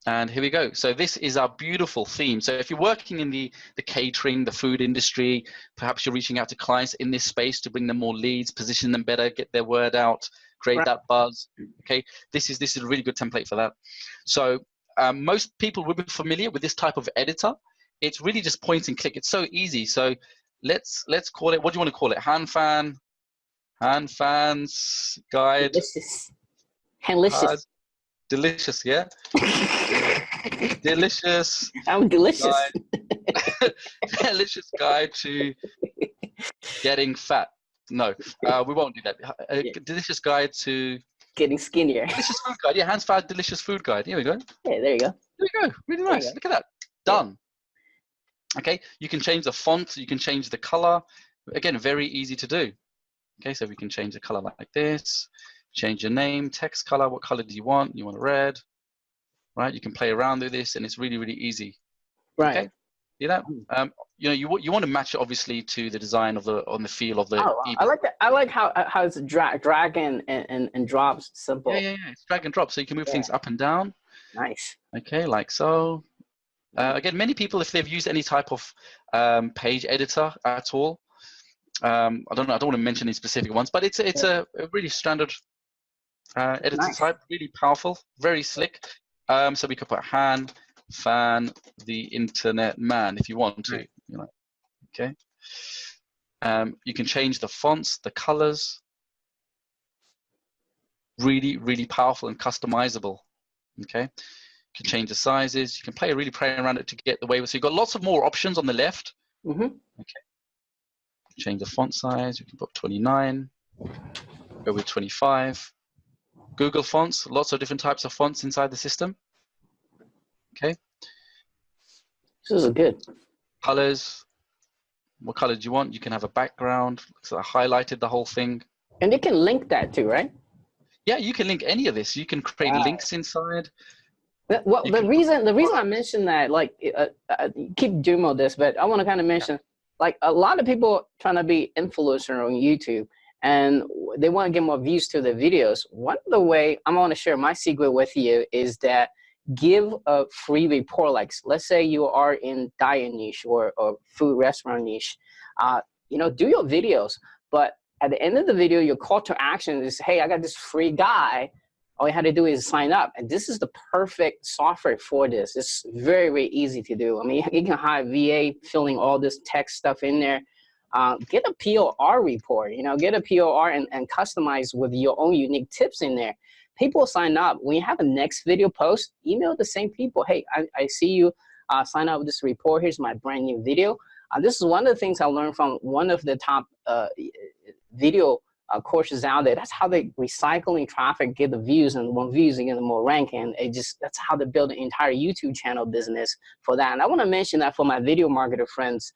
S2: And here we go. So this is our beautiful theme. So if you're working in the catering, the food industry, perhaps you're reaching out to clients in this space to bring them more leads, position them better, get their word out, create that buzz. Okay, this is a really good template for that. So most people will be familiar with this type of editor. It's really just point and click. It's so easy. So let's call it, what do you want to call it? Hanfan's guide.
S1: Delicious. Handlicious.
S2: Delicious, yeah. Delicious.
S1: I'm delicious.
S2: Delicious guide to getting fat. No, we won't do that. Delicious guide to
S1: getting skinnier.
S2: Delicious food guide. Yeah, Hans Fad delicious food guide. Here we go.
S1: Yeah, there you go.
S2: There we go. Really nice. Look at that. Done. Okay, you can change the font. You can change the color. Again, very easy to do. Okay, so we can change the color like this. Change your name, text color. What color do you want? You want red, right? You can play around with this, and it's really, really easy.
S1: Right.
S2: Okay? See that? You know, you want to match it obviously to the design of the feel of the.
S1: Oh, I like that. I like how it's drag and drops simple.
S2: Yeah. It's drag and drop, so you can move things up and down.
S1: Nice.
S2: Okay, like so. Again, many people, if they've used any type of page editor at all, I don't know. I don't want to mention any specific ones, but it's a really standard editor type, really powerful, very slick. So we could put Fan the Internet Man if you want to. You know, okay. You can change the fonts, the colors. Really, really powerful and customizable. Okay. You can change the sizes. You can really play around it to get the way. So you've got lots of more options on the left. Okay. Change the font size. You can put 29. Go with 25. Google fonts. Lots of different types of fonts inside the system. Okay.
S1: This is good.
S2: Colors. What color do you want? You can have a background. So I highlighted the whole thing.
S1: And they can link that too, right?
S2: Yeah, you can link any of this. You can create links inside.
S1: Well, the reason I mentioned that, like, keep doing all this, but I want to kind of mention, like, a lot of people trying to be influencer on YouTube, and they want to get more views to their videos. One of the way I want to share my secret with you is that give a free report. Like, let's say you are in diet niche or food restaurant niche, you know, do your videos, but at the end of the video, your call to action is, hey, I got this free guy. All you have to do is sign up. And this is the perfect software for this. It's very, very easy to do. I mean, you can hire VA filling all this text stuff in there. Get a POR report, you know, get a POR and customize with your own unique tips in there. People sign up. When you have a next video post, email the same people. Hey, I see you sign up with this report. Here's my brand new video. This is one of the things I learned from one of the top video courses out there. That's how they recycling traffic, get the views, and when views, you get the more rank, and that's how they build an entire YouTube channel business for that. And I want to mention that for my video marketer friends,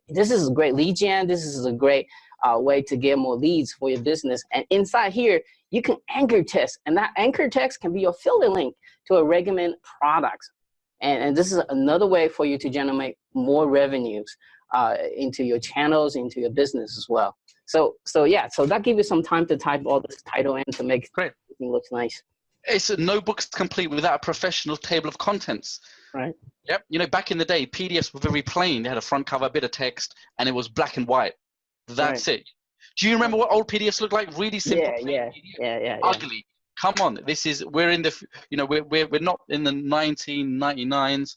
S1: this is a great lead gen. This is a great way to get more leads for your business. And inside here, you can anchor text, and that anchor text can be your affiliate link to a recommended product. And this is another way for you to generate more revenues into your channels, into your business as well. So that gives you some time to type all this title in to make everything look nice.
S2: It's no books complete without a professional table of contents.
S1: Right.
S2: Yep. You know, back in the day, PDFs were very plain. They had a front cover, a bit of text, and it was black and white. That's it. Do you remember what old PDFs looked like? Really simple.
S1: Yeah.
S2: Ugly. Come on, we're in the, you know, we're not in the 1999s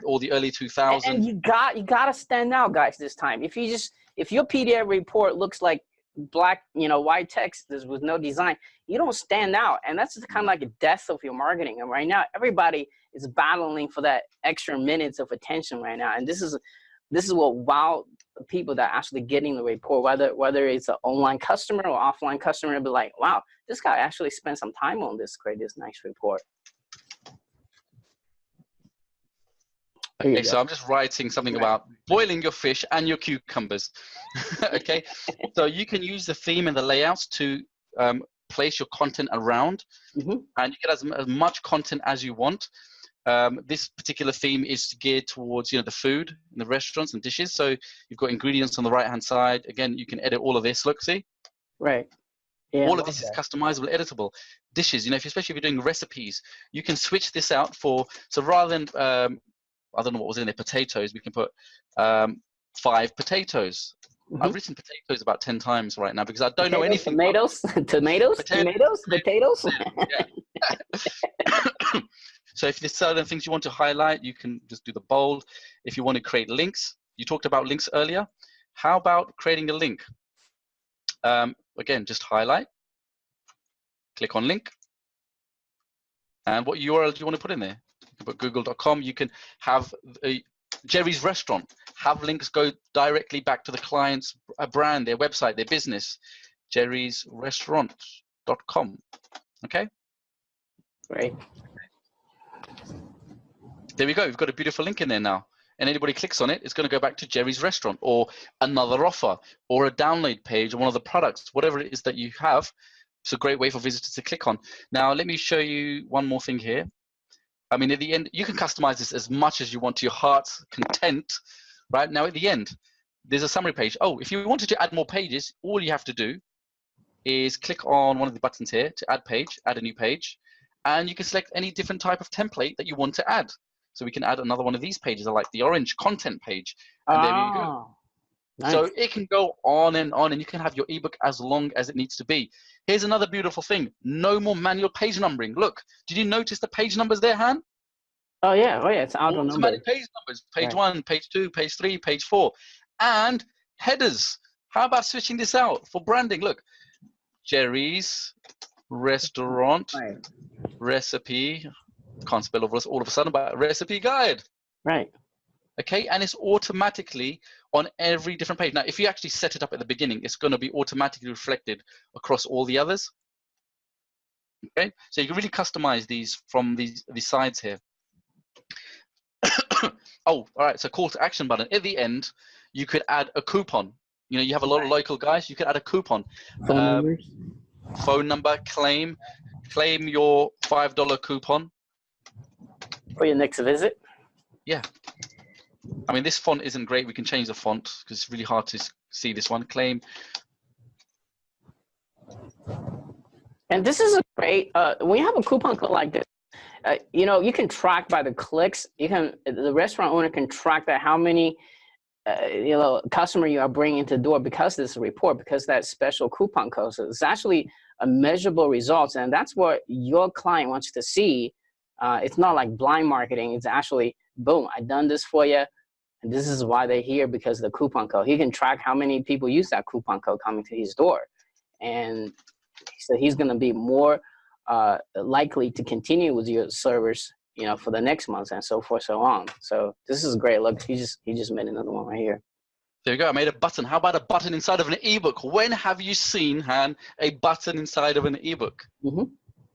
S2: or the early 2000s.
S1: And you gotta stand out, guys, this time. If your PDF report looks like black, you know, white text with no design, you don't stand out, and that's kind of like a death of your marketing. And right now, everybody is battling for that extra minutes of attention right now, and this is what wow people that are actually getting the report, whether it's an online customer or offline customer, be like, wow, this guy actually spent some time on this, create this nice report.
S2: Okay, so I'm just writing something about boiling your fish and your cucumbers. Okay, so you can use the theme and the layouts to place your content around, and you get as much content as you want. This particular theme is geared towards, the food in the restaurants and dishes. So you've got ingredients on the right-hand side. Again, you can edit all of this. Look, see?
S1: Right. Yeah,
S2: all of this is customizable, editable. Dishes, especially if you're doing recipes, you can switch this out for, so rather than, I don't know what was in there, potatoes, we can put 5 potatoes. I've written potatoes about 10 times right now because I don't know anything.
S1: Tomatoes, tomatoes.
S2: Yeah. So if there's certain things you want to highlight, you can just do the bold. If you want to create links, you talked about links earlier. How about creating a link? Again, just highlight, click on link, and what URL do you want to put in there? You can put google.com. You can have Jerry's Restaurant, have links go directly back to the client's brand, their website, their business, jerrysrestaurant.com. Okay?
S1: Great.
S2: There we go. We've got a beautiful link in there now. And anybody clicks on it, it's going to go back to Jerry's Restaurant or another offer or a download page or one of the products, whatever it is that you have. It's a great way for visitors to click on. Now, let me show you one more thing here. I mean, at the end, you can customize this as much as you want to your heart's content. Right now, at the end, there's a summary page. Oh, if you wanted to add more pages, all you have to do is click on one of the buttons here to add page, add a new page, and you can select any different type of template that you want to add. So we can add another one of these pages. I like the orange content page. And there you go.
S1: Nice.
S2: So it can go on, and you can have your ebook as long as it needs to be. Here's another beautiful thing. No more manual page numbering. Look, did you notice the page numbers there, Han?
S1: Oh yeah, it's auto number.
S2: Page numbers, page 1, page 2, page 3, page 4. And headers. How about switching this out for branding? Look, Jerry's Restaurant recipe. Can't spell all of a sudden, but recipe guide.
S1: Right.
S2: Okay, and it's automatically on every different page. Now, if you actually set it up at the beginning, it's going to be automatically reflected across all the others. Okay, so you can really customize these from these sides here. Oh, all right. So call to action button at the end. You could add a coupon. You have a lot of local guys. You could add a coupon. Phone number, claim your $5 coupon
S1: for your next visit.
S2: Yeah. I mean, this font isn't great. We can change the font because it's really hard to see this one. Claim.
S1: And this is a great, when you have a coupon code like this, you can track by the clicks. The restaurant owner can track that how many, customer you are bringing to the door because this report, because that special coupon code. So it's actually a measurable results, and that's what your client wants to see. It's not like blind marketing. It's actually, boom, I done this for you. And this is why they're here, because of the coupon code. He can track how many people use that coupon code coming to his door. And so he's going to be more likely to continue with your service, for the next month and so forth, so on. So this is great. Look, he just made another one right here.
S2: There you go. I made a button. How about a button inside of an ebook? When have you seen, Han, a button inside of an ebook?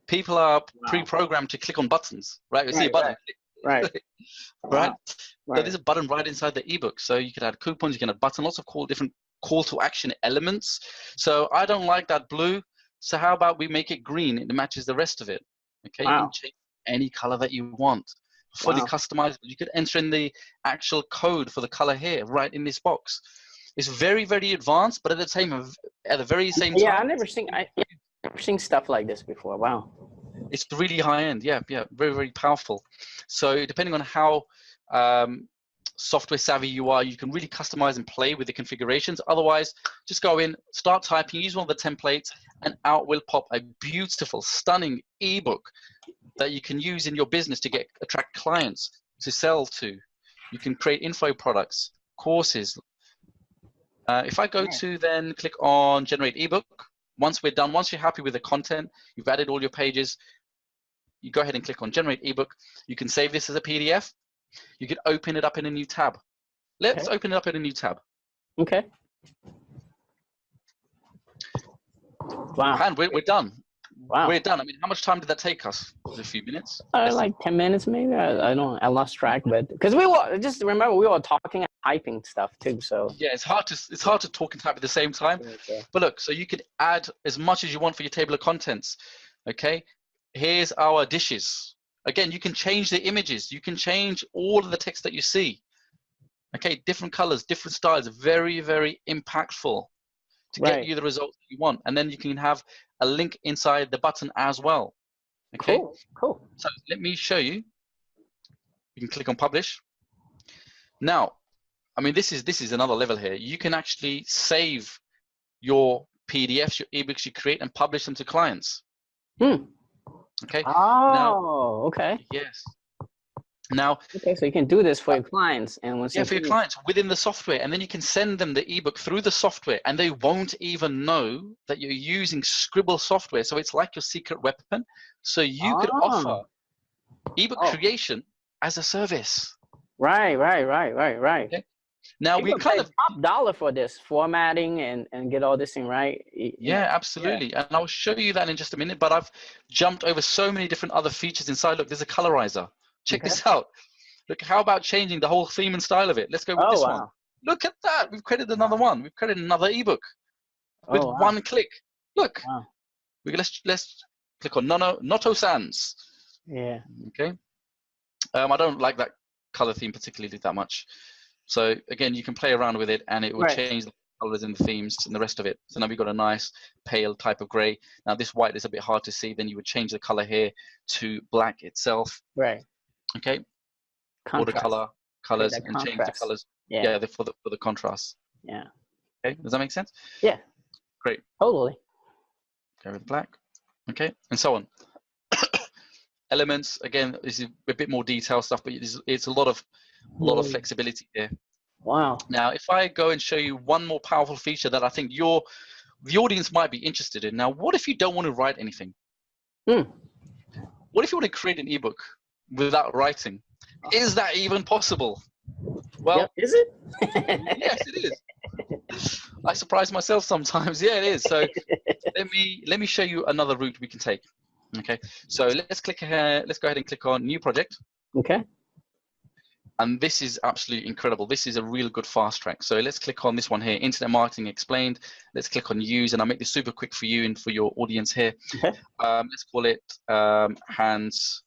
S2: People are pre-programmed to click on buttons, right? You see a button.
S1: Right.
S2: Right. So there's a button right inside the ebook. So you can add coupons, you can add buttons, lots of different call to action elements. So I don't like that blue. So how about we make it green? It matches the rest of it. Okay. You can change any color that you want. Fully customizable. You could enter in the actual code for the color here, right in this box. It's very, very advanced, but at the very same time.
S1: Yeah, I've never seen stuff like this before. Wow.
S2: It's really high end. Yeah, very, very powerful. So depending on how software savvy you are, you can really customize and play with the configurations. Otherwise, just go in, start typing, use one of the templates, and out will pop a beautiful, stunning ebook that you can use in your business to attract clients to sell to. You can create info products, courses. If I go to then click on generate ebook, once we're done, once you're happy with the content, you've added all your pages, you go ahead and click on generate ebook. You can save this as a PDF. You can open it up in a new tab. Let's open it up in a new tab.
S1: Okay. Wow.
S2: And we're done.
S1: Wow.
S2: we're done. I mean, how much time did that take us? Was it a few minutes?
S1: Like 10 minutes maybe. I don't. I lost track, but because we were just remember we were talking and typing stuff too. So
S2: Yeah, it's hard to talk and type at the same time.
S1: yeah.
S2: But look, so you can add as much as you want for your table of contents. Okay, here's our dishes. Again, you can change the images. You can change all of the text that you see. Okay, different colors, different styles. Very, very impactful to get you the results that you want. And then you can have a link inside the button as well. Okay.
S1: Cool.
S2: So let me show you. You can click on publish. Now, I mean, this is another level here. You can actually save your PDFs, your ebooks you create, and publish them to clients. Okay.
S1: Oh, okay.
S2: Yes. Now,
S1: okay, so you can do this for your clients, and once
S2: for your clients within the software, and then you can send them the ebook through the software, and they won't even know that you're using Sqribble software. So it's like your secret weapon. So you could offer ebook creation as a service.
S1: Right.
S2: Okay. Now we kind of
S1: top dollar for this formatting and get all this thing right.
S2: Yeah, absolutely. And I'll show you that in just a minute. But I've jumped over so many different other features inside. Look, there's a colorizer. Check this out. Look, how about changing the whole theme and style of it? Let's go with this one. Look at that. We've created another one. We've created another ebook with one click. Look. Let's click on Noto Sans.
S1: Yeah.
S2: Okay. I don't like that color theme particularly that much. So again, you can play around with it, and it will change the colors and the themes and the rest of it. So now we've got a nice pale type of gray. Now this white is a bit hard to see. Then you would change the color here to black itself.
S1: Right.
S2: Okay. Contrast. All the colors and
S1: contrast.
S2: change the colors. Yeah, for the contrast.
S1: Yeah.
S2: Okay. Does that make sense?
S1: Yeah.
S2: Great.
S1: Totally.
S2: Go with black. Okay, and so on. Elements again is a bit more detailed stuff, but it's a lot of flexibility here.
S1: Wow. Now,
S2: if I go and show you one more powerful feature that I think the audience might be interested in. Now, what if you don't want to write anything? What if you want to create an ebook without writing? Is that even possible? Well,
S1: is it?
S2: Yes, it is. I surprise myself sometimes. Yeah, it is. So let me show you another route we can take. Okay. So let's click here. Let's go ahead and click on New Project.
S1: Okay.
S2: And this is absolutely incredible. This is a real good fast track. So let's click on this one here, Internet Marketing Explained. Let's click on Use, and I'll make this super quick for you and for your audience here.
S1: Okay.
S2: Let's call it Hands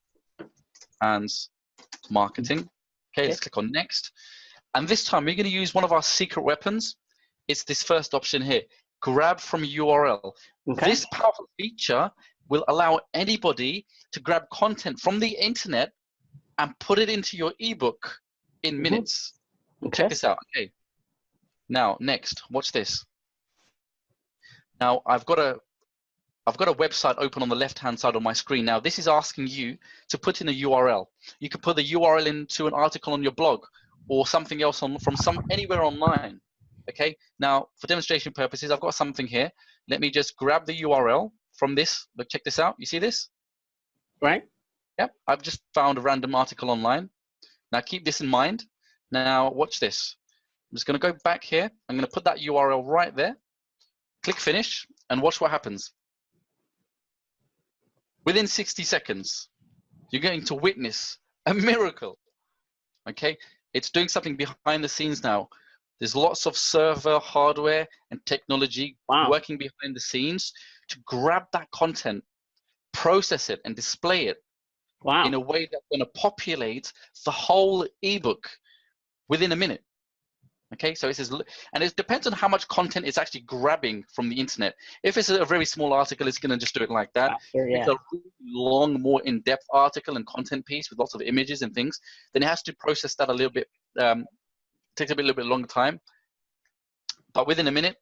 S2: Marketing. Okay, let's click on Next. And this time we're going to use one of our secret weapons. It's this first option here, grab from URL. Okay. This powerful feature will allow anybody to grab content from the internet and put it into your ebook in minutes.
S1: Okay.
S2: Check this out. Okay. Now, next, watch this. Now, I've got a website open on the left-hand side of my screen. Now, this is asking you to put in a URL. You can put the URL into an article on your blog or something else from anywhere online. Okay. Now, for demonstration purposes, I've got something here. Let me just grab the URL from this. Look, check this out. You see this?
S1: Right.
S2: Yep, I've just found a random article online. Now keep this in mind. Now watch this. I'm just going to go back here. I'm going to put that URL right there. Click finish and watch what happens. Within 60 seconds, you're going to witness a miracle. Okay, it's doing something behind the scenes now. There's lots of server hardware and technology working behind the scenes to grab that content, process it, and display it. In a way that's going to populate the whole ebook within a minute. Okay, so and it depends on how much content it's actually grabbing from the internet. If it's a very small article, it's going to just do it like that. If it's a really long, more in-depth article and content piece with lots of images and things, then it has to process that a little bit. Takes a little bit longer time, but within a minute,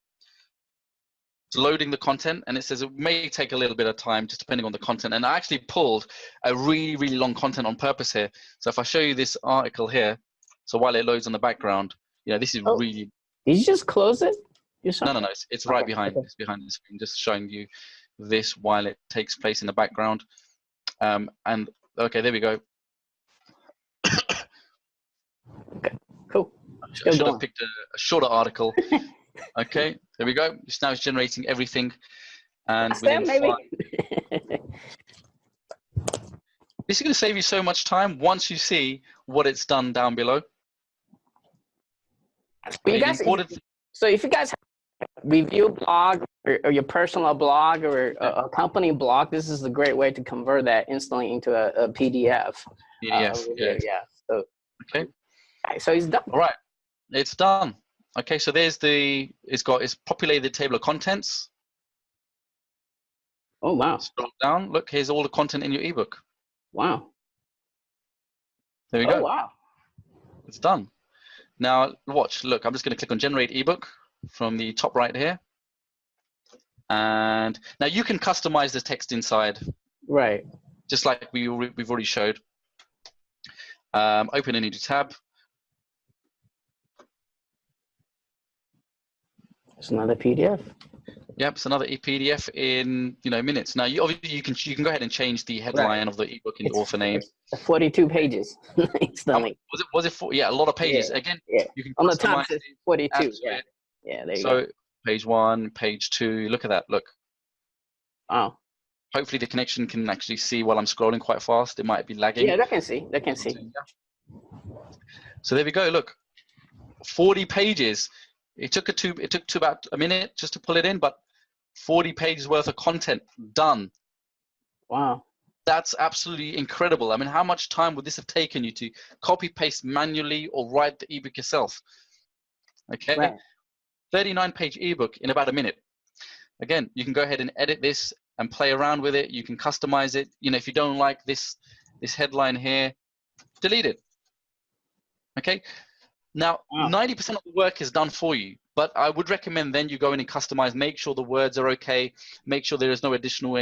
S2: it's loading the content, and it says it may take a little bit of time just depending on the content. And I actually pulled a really, really long content on purpose here. So if I show you this article here, so while it loads on the background, you know, this is really.
S1: Did you just close it?
S2: No, it's right behind. It's behind the screen, just showing you this while it takes place in the background. And okay, there we go.
S1: Okay, cool.
S2: I should have picked a shorter article. Okay, there we go. Now it's generating everything, and within This is going to save you so much time once you see what it's done down below.
S1: But you guys, so if you guys have a review blog or your personal blog or a company blog, this is a great way to convert that instantly into a PDF.
S2: PDF,
S1: yeah. So,
S2: okay.
S1: So it's done.
S2: All right, it's done. Okay, so there's it's populated the table of contents.
S1: Oh, wow.
S2: Scroll down. Look, here's all the content in your ebook.
S1: Wow.
S2: There we go.
S1: Oh, wow.
S2: It's done. Now, watch. Look, I'm just going to click on Generate Ebook from the top right here. And now you can customize the text inside.
S1: Right.
S2: Just like we've already showed. Open a new tab.
S1: It's another PDF.
S2: Yep, it's another PDF in minutes. Now, obviously you can go ahead and change the headline of the ebook in the author name.
S1: 42 pages. Instantly.
S2: Was it yeah, a lot of pages.
S1: Yeah.
S2: Again,
S1: yeah.
S2: You can
S1: on the top it's 42. Yeah. Yeah, there you go.
S2: So page 1, page 2. Look at that. Look.
S1: Wow.
S2: Hopefully the connection can actually see while I'm scrolling quite fast. It might be lagging.
S1: Yeah, they can see. They can see.
S2: So there we go. Look, 40 pages. It took about a minute just to pull it in, but 40 pages worth of content done.
S1: Wow.
S2: That's absolutely incredible. I mean, how much time would this have taken you to copy paste manually or write the ebook yourself? Okay.
S1: Right.
S2: 39-page ebook in about a minute. Again, you can go ahead and edit this and play around with it. You can customize it. If you don't like this headline here, delete it. Okay. Now, 90% of the work is done for you, but I would recommend then you go in and customize, make sure the words are okay, make sure there is no additional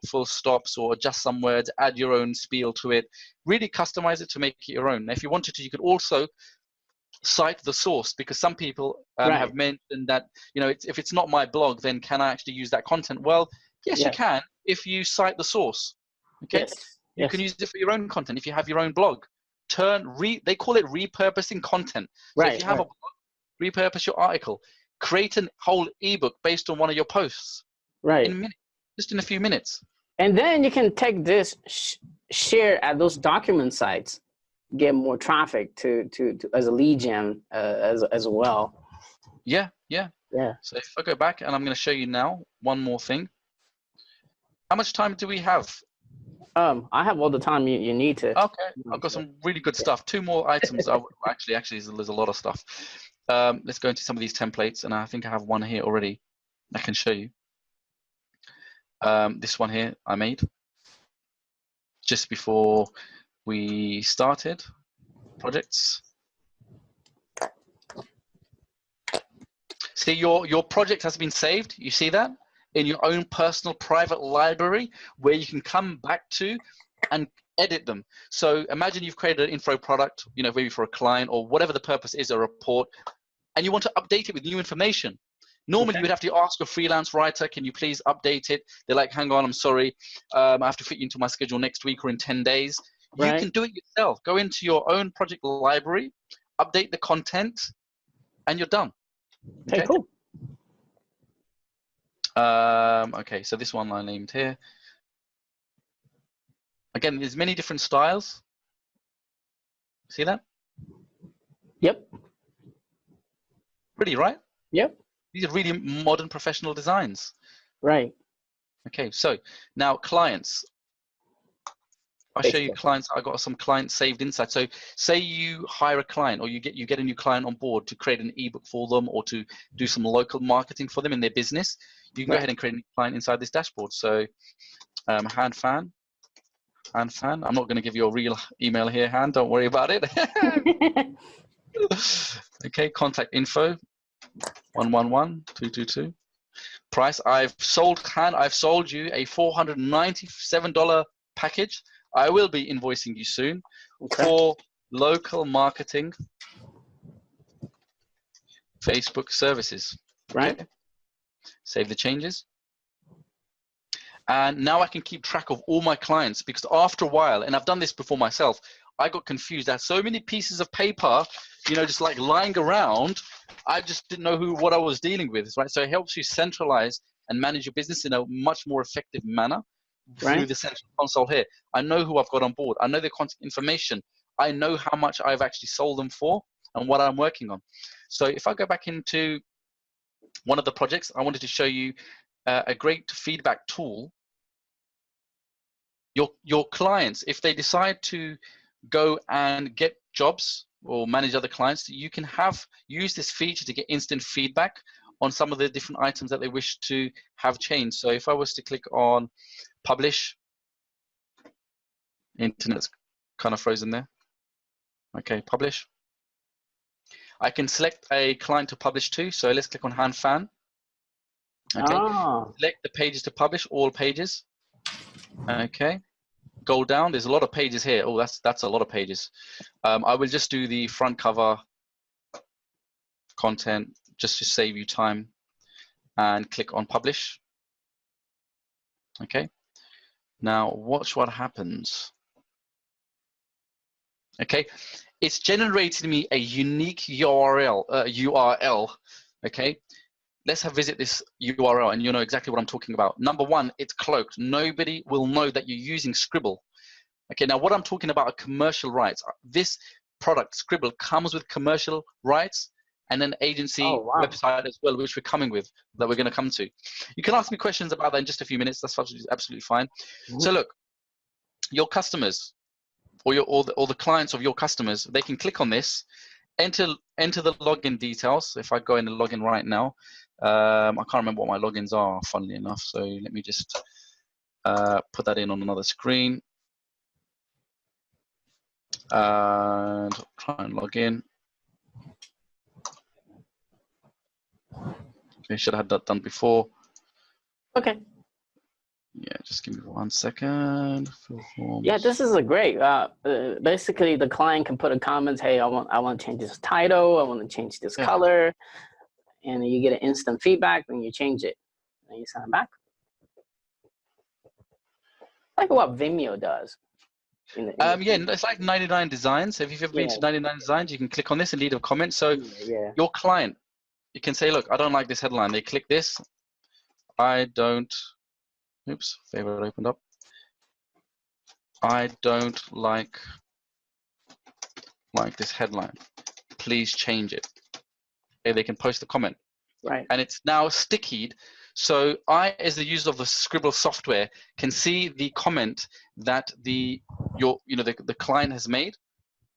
S2: full stops or adjust some words, add your own spiel to it, really customize it to make it your own. Now, if you wanted to, you could also cite the source, because some people have mentioned that, if it's not my blog, then can I actually use that content? Well, yes, you can if you cite the source. Okay.
S1: Yes.
S2: You can use it for your own content if you have your own blog. They call it repurposing content. So if you have a blog, repurpose your article, create a whole ebook based on one of your posts.
S1: Right.
S2: In a minute, just in a few minutes.
S1: And then you can take this, share at those document sites, get more traffic to as a lead gen as well.
S2: Yeah. So if I go back and I'm going to show you now one more thing. How much time do we have?
S1: I have all the time you need to.
S2: Okay, I've got some really good stuff. 2 more items. Actually, there's a lot of stuff. Let's go into some of these templates, and I think I have one here already. I can show you. This one here I made just before we started projects. See, your project has been saved. You see that? In your own personal private library where you can come back to and edit them. So imagine you've created an info product, maybe for a client or whatever the purpose is, a report, and you want to update it with new information. Normally you would have to ask a freelance writer, can you please update it? They're like, hang on, I'm sorry. I have to fit you into my schedule next week or in 10 days. You can do it yourself. Go into your own project library, update the content, and you're done.
S1: Okay, cool.
S2: Okay, so this one I named here. Again, there's many different styles. See that?
S1: Yep.
S2: Pretty, right?
S1: Yep.
S2: These are really modern professional designs.
S1: Right.
S2: Okay, so now clients. I'll show you clients. I got some clients saved inside. So say you hire a client, or you get a new client on board to create an ebook for them, or to do some local marketing for them in their business. You can go ahead and create a new client inside this dashboard. So hanfan. I'm not going to give you a real email here, Han. Don't worry about it. Okay, contact info 111-222. Price. I've sold you a $497 package. I will be invoicing you soon for local marketing Facebook services.
S1: Right.
S2: Okay. Save the changes. And now I can keep track of all my clients, because after a while, and I've done this before myself, I got confused. I had so many pieces of paper, just like lying around. I just didn't know what I was dealing with, right? So it helps you centralize and manage your business in a much more effective manner. through the central console here. I know who I've got on board. I know their contact information. I know how much I've actually sold them for and what I'm working on. So if I go back into one of the projects, I wanted to show you a great feedback tool. Your clients, if they decide to go and get jobs or manage other clients, you can use this feature to get instant feedback on some of the different items that they wish to have changed. So if I was to click on publish, internet's kind of frozen there. Okay, publish. I can select a client to publish to. So let's click on HanFan. Okay, select the pages to publish, all pages. Okay, go down. There's a lot of pages here. Oh, that's a lot of pages. I will just do the front cover content just to save you time, and click on publish. Okay, now watch what happens. Okay, it's generated me a unique URL. Okay, let's visit this URL and you'll know exactly what I'm talking about. Number one, it's cloaked. Nobody will know that you're using Sqribble. Okay, now what I'm talking about are commercial rights. This product, Sqribble, comes with commercial rights and an agency website as well, which we're coming with, that we're going to come to. You can ask me questions about that in just a few minutes. That's absolutely fine. So look, your customers or the clients of your customers, they can click on this, enter the login details. If I go in and log in right now, I can't remember what my logins are, funnily enough. So let me just put that in on another screen and try and log in. Okay, should have had that done before.
S1: Okay.
S2: Yeah, just give me 1 second. Fill forms.
S1: Yeah, this is a great. Basically, the client can put a comment. Hey, I want to change this title. I want to change this color, and you get an instant feedback when you change it, and you send it back. Like what Vimeo does.
S2: Yeah, it's like 99 Designs. If you've ever been to 99 Designs, you can click on this and leave a comment. So your client, you can say, look, I don't like this headline. They click this. I don't. Oops, favorite opened up. I don't like this headline. Please change it. Okay, they can post a comment.
S1: Right.
S2: And it's now stickied. So I, as the user of the Sqribble software, can see the comment that the client has made,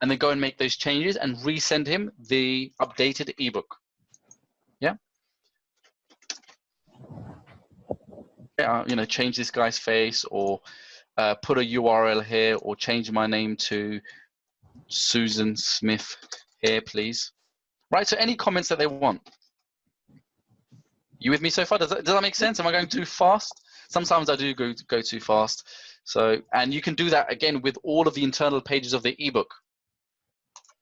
S2: and then go and make those changes and resend him the updated ebook. Yeah. Change this guy's face, or put a URL here, or change my name to Susan Smith here, please. Right, so any comments that they want. You with me so far? Does that make sense? Am I going too fast? Sometimes I do go too fast. So, and you can do that again with all of the internal pages of the ebook.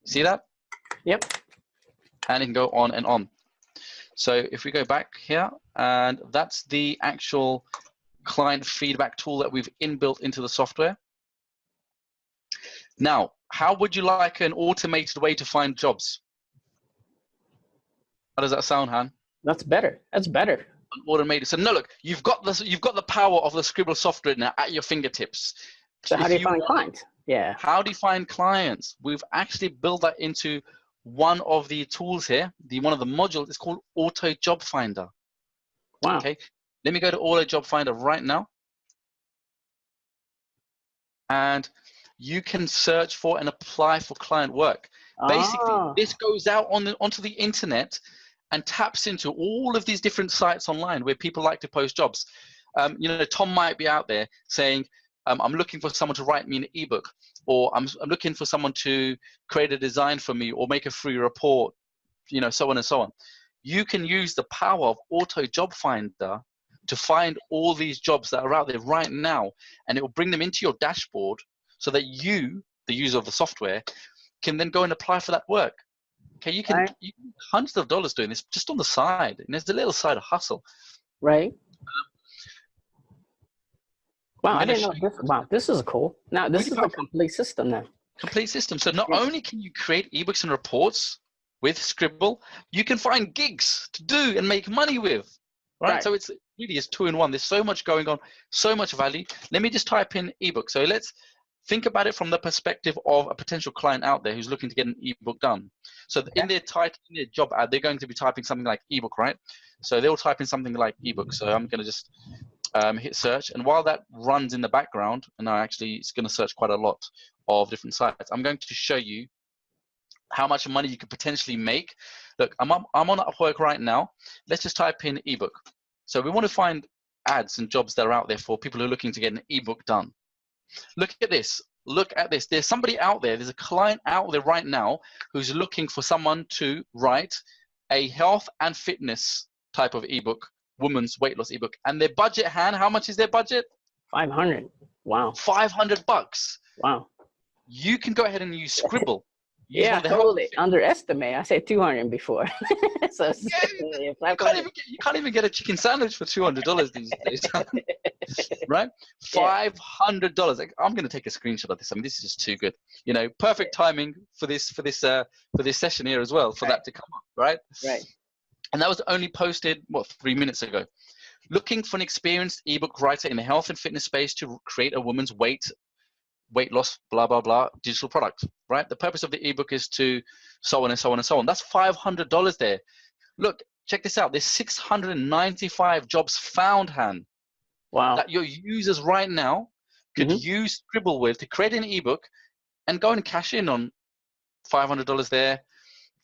S2: See that?
S1: Yep.
S2: And it can go on and on. So if we go back here, and that's the actual client feedback tool that we've inbuilt into the software. Now, how would you like an automated way to find jobs? How does that sound, Han?
S1: That's better. That's better.
S2: Automated. So no, look, you've got the power of the Sqribble software now at your fingertips.
S1: So how do you find clients? Yeah.
S2: How do you find clients? We've actually built that into one of the tools here. One of the modules is called Auto Job Finder.
S1: Wow.
S2: Okay. Let me go to Auto Job Finder right now. And you can search for and apply for client work. Basically, this goes out onto the internet and taps into all of these different sites online where people like to post jobs. Tom might be out there saying, I'm looking for someone to write me an ebook, or I'm looking for someone to create a design for me or make a free report, so on and so on. You can use the power of Auto Job Finder to find all these jobs that are out there right now, and it will bring them into your dashboard so that you, the user of the software, can then go and apply for that work. Okay, you can hundreds of dollars doing this just on the side, and there's a little side hustle.
S1: Right. Wow, I didn't know this. Wow, this is cool. Now, this is a complete system now.
S2: Complete system. So not only can you create ebooks and reports with Sqribble, you can find gigs to do and make money with. right? So it's really is 2-in-1. There's so much going on, so much value. Let me just type in ebook. So let's think about it from the perspective of a potential client out there who's looking to get an ebook done. So in their title, in their job ad, they're going to be typing something like ebook, right? So they'll type in something like ebook. So I'm going to just hit search. And while that runs in the background, and actually it's going to search quite a lot of different sites, I'm going to show you how much money you could potentially make. Look, I'm on Upwork right now. Let's just type in ebook. So we want to find ads and jobs that are out there for people who are looking to get an ebook done. Look at this. Look at this. There's somebody out there. There's a client out there right now who's looking for someone to write a health and fitness type of ebook, women's weight loss ebook. And their budget, Han, how much is their budget?
S1: 500. Wow.
S2: $500.
S1: Wow.
S2: You can go ahead and use Sqribble.
S1: Yeah, totally. Underestimate. I said 200 before. So
S2: you can't even get a chicken sandwich for $200 these days, right? $500. I'm going to take a screenshot of this. I mean, this is just too good. You know, perfect timing for this session here as well, for that to come up, right?
S1: Right. And
S2: that was only posted 3 minutes ago. Looking for an experienced ebook writer in the health and fitness space to create a woman's weight loss, blah, blah, blah, digital product, right? The purpose of the ebook is to so on and so on and so on. That's $500 there. Look, check this out. There's 695 jobs found, Han.
S1: Wow.
S2: That your users right now could use Sqribble with to create an ebook and go and cash in on $500 there.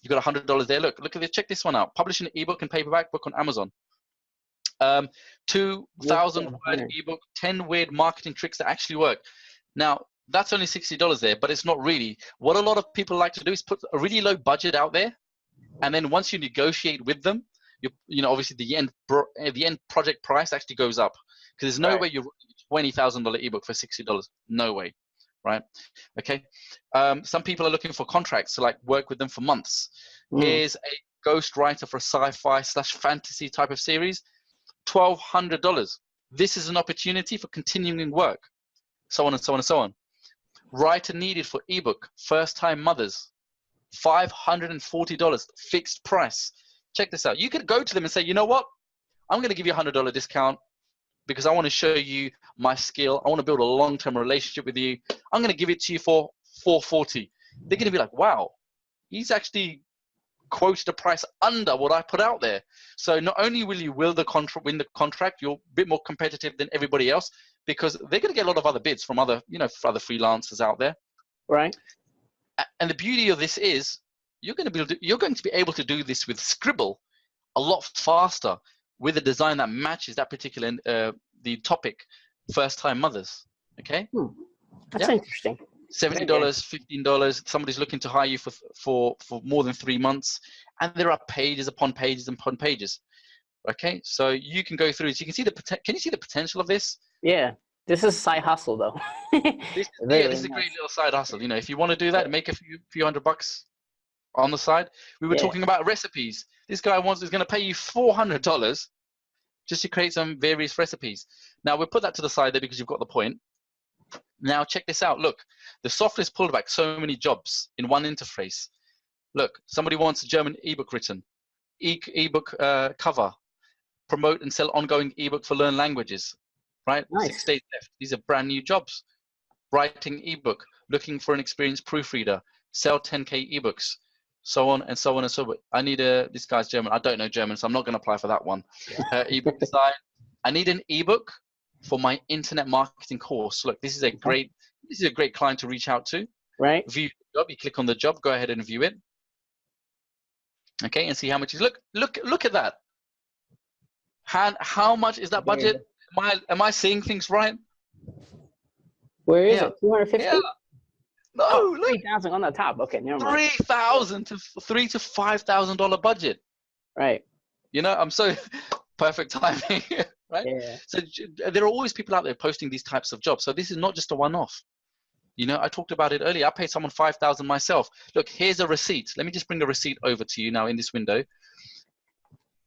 S2: You got $100 there. Look at this. Check this one out. Publish an ebook and paperback book on Amazon. 2,000 word ebook, 10 weird marketing tricks that actually work. Now, that's only $60 there, but it's not really. What a lot of people like to do is put a really low budget out there, and then once you negotiate with them, you know, obviously the end project price actually goes up, because there's no way you're $20,000 ebook for $60. No way, right? Okay. Some people are looking for contracts to like work with them for months. Here's a ghost writer for a sci-fi/fantasy type of series, $1,200. This is an opportunity for continuing work. So on and so on and so on. Writer needed for ebook, first-time mothers, $540, fixed price. Check this out. You could go to them and say, you know what? I'm going to give you a $100 discount because I want to show you my skill. I want to build a long-term relationship with you. I'm going to give it to you for $440. They're going to be like, wow, he's actually quoted a price under what I put out there. So not only will you win the contract, you're a bit more competitive than everybody else, because they're going to get a lot of other bids from other freelancers out there.
S1: Right.
S2: And the beauty of this is you're going to be able to do this with Sqribble a lot faster with a design that matches that particular the topic, first-time mothers. Okay.
S1: That's interesting.
S2: $70, $15. Somebody's looking to hire you for more than 3 months, and there are pages upon pages upon pages. Okay, so you can go through. So you can see can you see the potential of this?
S1: Yeah, this is side hustle though.
S2: This is a great little side hustle. You know, if you want to do that, make a few $100 on the side. We were talking about recipes. This guy is going to pay you $400 just to create some various recipes. Now we'll put that to the side there because you've got the point. Now check this out. Look, the software's pulled back so many jobs in one interface. Look, somebody wants a German ebook written, ebook cover, promote and sell ongoing ebook for learn languages, right? Nice. 6 days left. These are brand new jobs. Writing ebook, looking for an experienced proofreader, sell 10K ebooks, so on and so on and so on. I need this guy's German. I don't know German, so I'm not going to apply for that one. Ebook design. I need an ebook for my internet marketing course. Look, this is a great client to reach out to.
S1: Right.
S2: View the job. You click on the job. Go ahead and view it. Okay, and see how much is. Look at that. How much is that budget? Am I seeing things right?
S1: Where is it? 250.
S2: Yeah. No, look.
S1: 3,000 on the top. Okay, never mind.
S2: $3,000 to $3,000 to $5,000 budget.
S1: Right.
S2: You know, I'm so perfect timing. Right? Yeah. So there are always people out there posting these types of jobs. So this is not just a one-off. You know, I talked about it earlier. I paid someone $5,000 myself. Look, here's a receipt. Let me just bring a receipt over to you now in this window.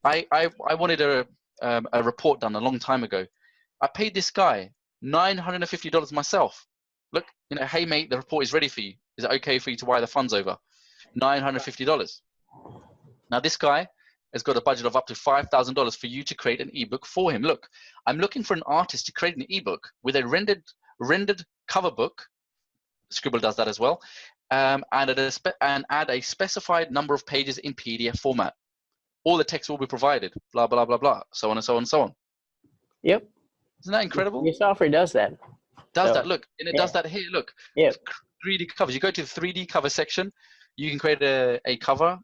S2: I wanted a report done a long time ago. I paid this guy $950 myself. Look, you know, hey mate, the report is ready for you. Is it okay for you to wire the funds over? $950. Now this guy, has got a budget of up to $5,000 for you to create an ebook for him. Look, I'm looking for an artist to create an ebook with a rendered cover book. Sqribble does that as well, and add a specified number of pages in PDF format. All the text will be provided, blah, blah, blah, blah, so on and so on and so on.
S1: Yep.
S2: Isn't that incredible?
S1: Your software does that.
S2: Does that, look, and it does that here, look.
S1: Yeah.
S2: 3D covers. You go to the 3D cover section, you can create a cover.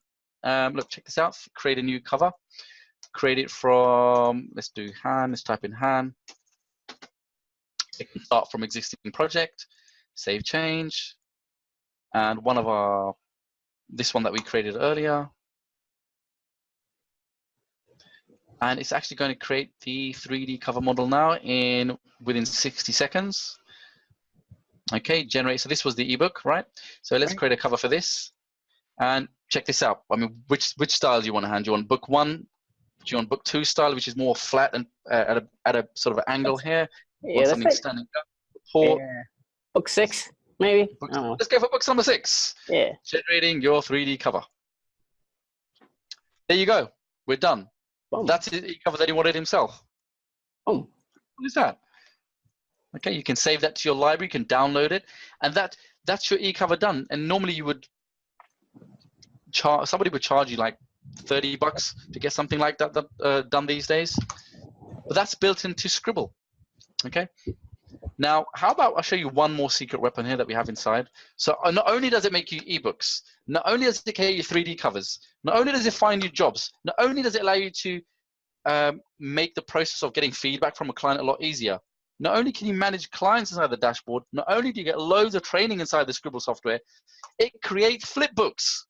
S2: Look, check this out, create a new cover. Create it from, let's do Han, let's type in Han. It can start from existing project, save change, and one of our, this one that we created earlier. And it's actually going to create the 3D cover model now within 60 seconds. Okay, generate. So this was the ebook, right? So let's create a cover for this. And check this out. I mean, which style do you want to hand? Do you want book 1? Do you want book 2 style, which is more flat and at a sort of angle here?
S1: Yeah,
S2: something standing up. Yeah.
S1: Book 6, maybe.
S2: Let's go for book number 6.
S1: Yeah.
S2: Generating your 3D cover. There you go. We're done.
S1: Boom.
S2: That's his e-cover that he wanted himself.
S1: Boom.
S2: What is that? Okay, you can save that to your library. You can download it, and that's your e-cover done. And normally you would somebody would charge you like $30 to get something like that done these days. But that's built into Sqribble. Okay. Now, how about I show you one more secret weapon here that we have inside. So not only does it make you ebooks, not only does it create you 3D covers, not only does it find you jobs, not only does it allow you to make the process of getting feedback from a client a lot easier. Not only can you manage clients inside the dashboard, not only do you get loads of training inside the Sqribble software, it creates flipbooks.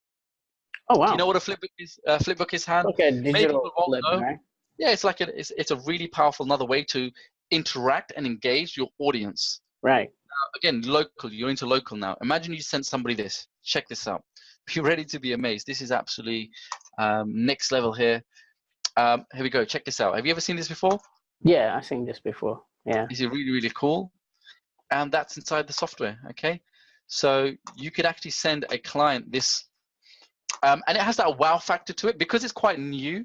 S1: Oh wow!
S2: Do you know what a flipbook is? Flipbook is, Han?
S1: Okay, digital flip, right?
S2: Yeah, it's like it's a really powerful another way to interact and engage your audience.
S1: Right.
S2: Now, again, local. You're into local now. Imagine you sent somebody this. Check this out. Be ready to be amazed. This is absolutely next level here. Here we go. Check this out. Have you ever seen this before?
S1: Yeah, I've seen this before. Yeah.
S2: This is really, really cool. And that's inside the software, okay? So you could actually send a client this, and it has that wow factor to it because it's quite new.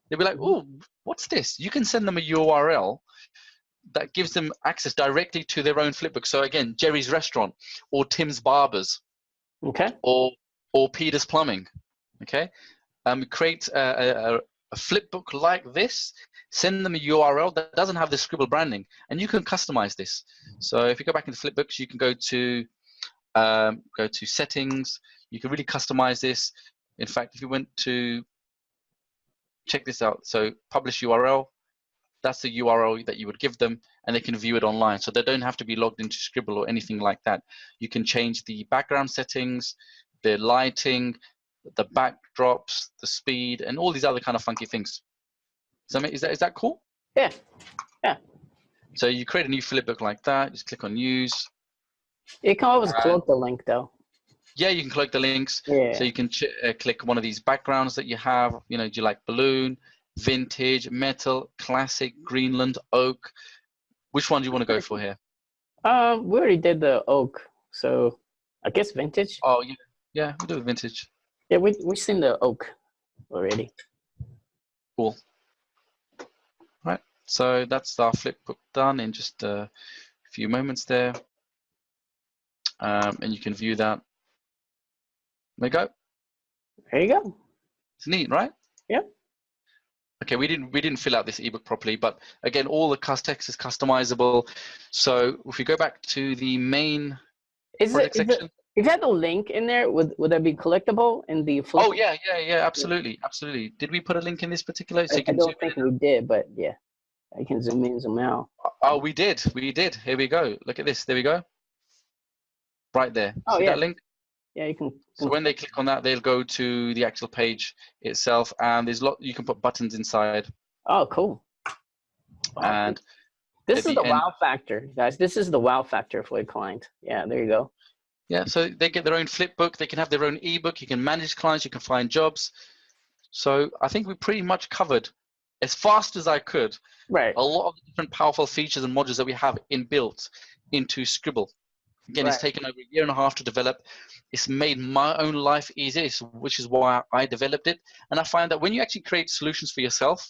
S2: They'll be like, oh, what's this? You can send them a URL that gives them access directly to their own flipbook. So again, Jerry's Restaurant or Tim's Barbers,
S1: okay,
S2: or Peter's Plumbing, okay? Create a flipbook like this, send them a URL that doesn't have the Sqribble branding, and you can customize this. So if you go back into flipbooks, you can go to settings. You can really customize this. In fact, if you went to check this out, so publish URL, that's the URL that you would give them, and they can view it online. So they don't have to be logged into Sqribble or anything like that. You can change the background settings, the lighting, the backdrops, the speed, and all these other kind of funky things. So is that cool?
S1: Yeah. Yeah.
S2: So you create a new flipbook like that. Just click on use.
S1: You can always cloak the link though.
S2: Yeah, you can cloak the links.
S1: Yeah.
S2: So you can click one of these backgrounds that you have. You know, do you like balloon, vintage, metal, classic, Greenland, oak? Which one do you want to go for here?
S1: We already did the oak, so I guess vintage.
S2: Oh yeah, yeah, we'll do the vintage.
S1: Yeah, we've seen the oak already.
S2: Cool. Right. So that's our flipbook done in just a few moments there, and you can view that. There you go.
S1: There you go.
S2: It's neat, right?
S1: Yeah.
S2: Okay, we didn't fill out this ebook properly, but again, all the text is customizable. So if we go back to the main project section.
S1: If you had the link in there, would that be collectible in the flip?
S2: Oh yeah, absolutely, absolutely. Did we put a link in this particular? So
S1: I don't think we did, but yeah, I can zoom in, zoom out.
S2: Oh, we did. Here we go. Look at this. There we go. Right there.
S1: Oh,
S2: see
S1: yeah.
S2: that link?
S1: Yeah, you can.
S2: So when they click on that, they'll go to the actual page itself, and there's you can put buttons inside.
S1: Oh, cool. Wow.
S2: And
S1: this is the wow factor, guys. This is the wow factor for a client. Yeah, there you go.
S2: Yeah, so they get their own flipbook. They can have their own ebook. You can manage clients. You can find jobs. So I think we pretty much covered, as fast as I could,
S1: right,
S2: a lot of the different powerful features and modules that we have inbuilt into Sqribble. Again, it's taken over a year and a half to develop. It's made my own life easier, which is why I developed it. And I find that when you actually create solutions for yourself,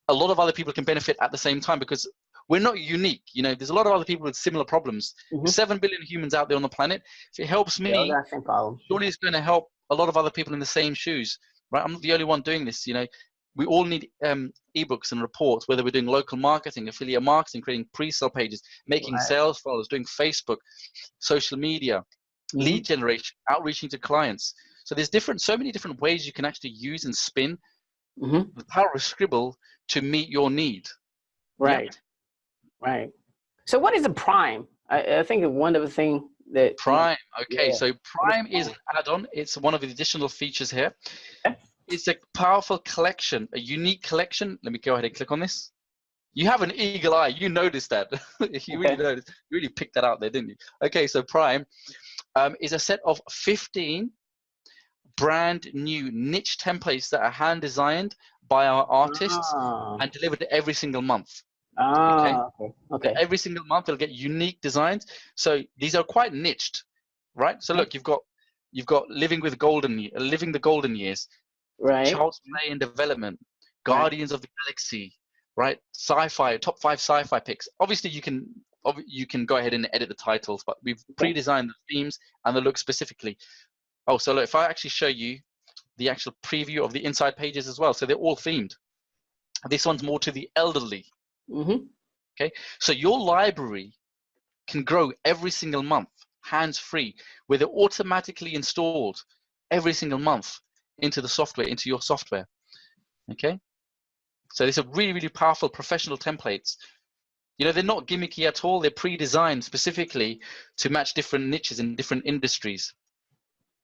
S2: a lot of other people can benefit at the same time, because we're not unique. You know, there's a lot of other people with similar problems. 7 billion humans out there on the planet. If it helps me, surely it's going to help a lot of other people in the same shoes, right? I'm not the only one doing this. You know, we all need ebooks and reports, whether we're doing local marketing, affiliate marketing, creating pre-sale pages, making sales funnels, doing Facebook, social media, lead generation, outreaching to clients. So there's so many different ways you can actually use and spin the power of Sqribble to meet your need.
S1: Right. So what is a Prime? I think one of the things that
S2: Prime. Okay, so Prime is an add-on. It's one of the additional features here. It's a powerful collection, a unique collection. Let me go ahead and click on this. You have an eagle eye. You noticed that. You really noticed. You really picked that out there, didn't you? Okay, so Prime is a set of 15 brand new niche templates that are hand designed by our artists and delivered every single month. Okay. Every single month they'll get unique designs. So these are quite niched, right? So look, you've got living the golden years, child's play and development, guardians of the galaxy, right? Sci-fi, top 5 sci-fi picks. Obviously you can go ahead and edit the titles, but we've pre-designed the themes and the look specifically. Oh, so look, if I actually show you the actual preview of the inside pages as well, so they're all themed. This one's more to the elderly. Okay, so your library can grow every single month, hands-free, where they're automatically installed every single month into your software. Okay, so these are really, really powerful professional templates. You know, they're not gimmicky at all. They're pre-designed specifically to match different niches in different industries.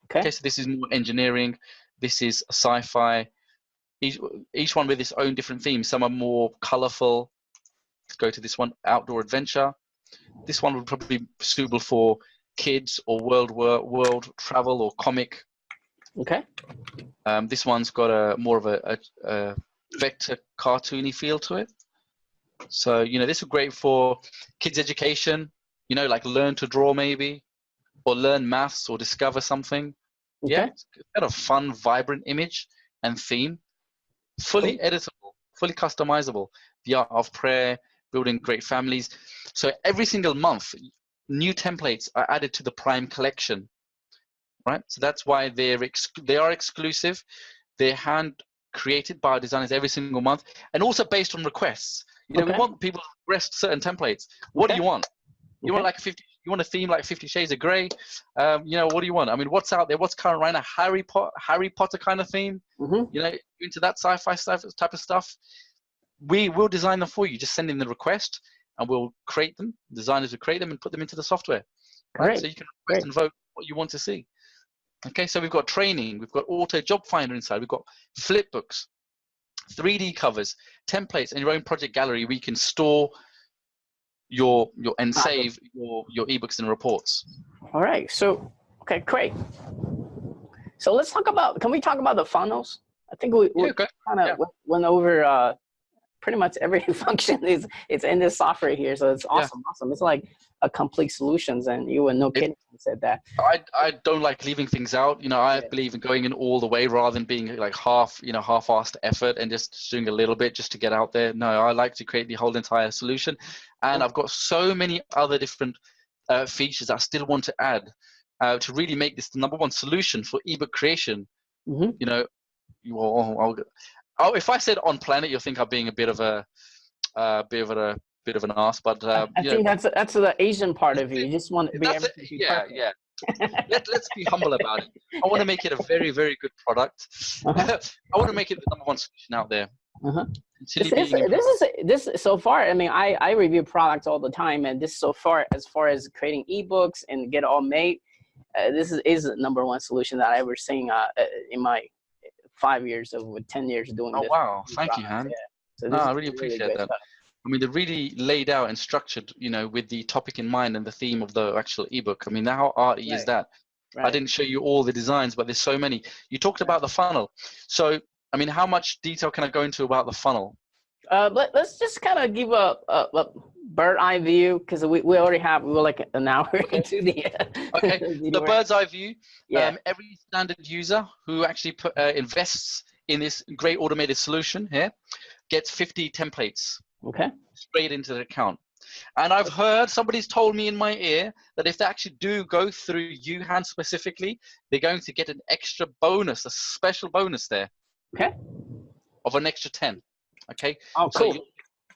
S2: Okay, so this is more engineering. This is sci-fi. Each one with its own different themes. Some are more colorful. Let's go to this one, outdoor adventure. This one would probably be suitable for kids or world travel or comic. Okay. This one's got more of a vector cartoony feel to it. So, you know, this is great for kids' education, you know, like learn to draw maybe, or learn maths or discover something. Okay. Yeah, it's kind of fun, vibrant image and theme. Fully editable, fully customizable. The art of prayer, building great families. So every single month, new templates are added to the Prime collection, right? So that's why they are exclusive. They're hand created by our designers every single month, and also based on requests. You know, we want people to request certain templates. What do you want? You want like you want a theme like 50 Shades of Grey? You know, what do you want? I mean, what's out there? What's current right now? Harry Potter kind of theme? You know, into that sci-fi type of stuff. We will design them for you. Just send in the request, and we'll create them. Designers will create them and put them into the software. Right? So you can request and vote what you want to see. Okay, so we've got training. We've got auto job finder inside. We've got flip books, 3D covers, templates, and your own project gallery where you can store and save your ebooks and reports. All right. So, okay, great. So let's talk about. Can we talk about the funnels? I think we kind of went over pretty much every function it's in this software here. So it's awesome. It's like a complete solutions, and you were no kidding when you said that. I don't like leaving things out. You know, I believe in going in all the way rather than being like half-assed effort and just doing a little bit just to get out there. No, I like to create the whole entire solution, and I've got so many other different features I still want to add to really make this the #1 solution for ebook creation. You know, if I said on planet, you'll think I'm being a bit of an ass, but I think that's the Asian part of you. You just want to be everything. Let's be humble about it. I want to make it a very, very good product. I want to make it the #1 solution out there. This so far. I mean, I review products all the time, and this so far as creating ebooks and get it all made, this is the #1 solution that I've ever seen in my 5 years with 10 years doing this. Oh wow, thank you, Han. So I really appreciate that. I mean, they're really laid out and structured, you know, with the topic in mind and the theme of the actual ebook. I mean, how arty is that? I didn't show you all the designs, but there's so many. You talked about the funnel. So, I mean, how much detail can I go into about the funnel? Let's just kind of give a
S1: bird eye view, because we already have, we're like an hour into the
S2: Okay, the bird's eye view.
S1: Yeah.
S2: Every standard user who actually invests in this great automated solution here gets 50 templates straight into their account. And I've heard, somebody's told me in my ear, that if they actually do go through YouHand specifically, they're going to get an extra bonus, a special bonus there. Of an extra 10. Okay.
S1: Oh, cool.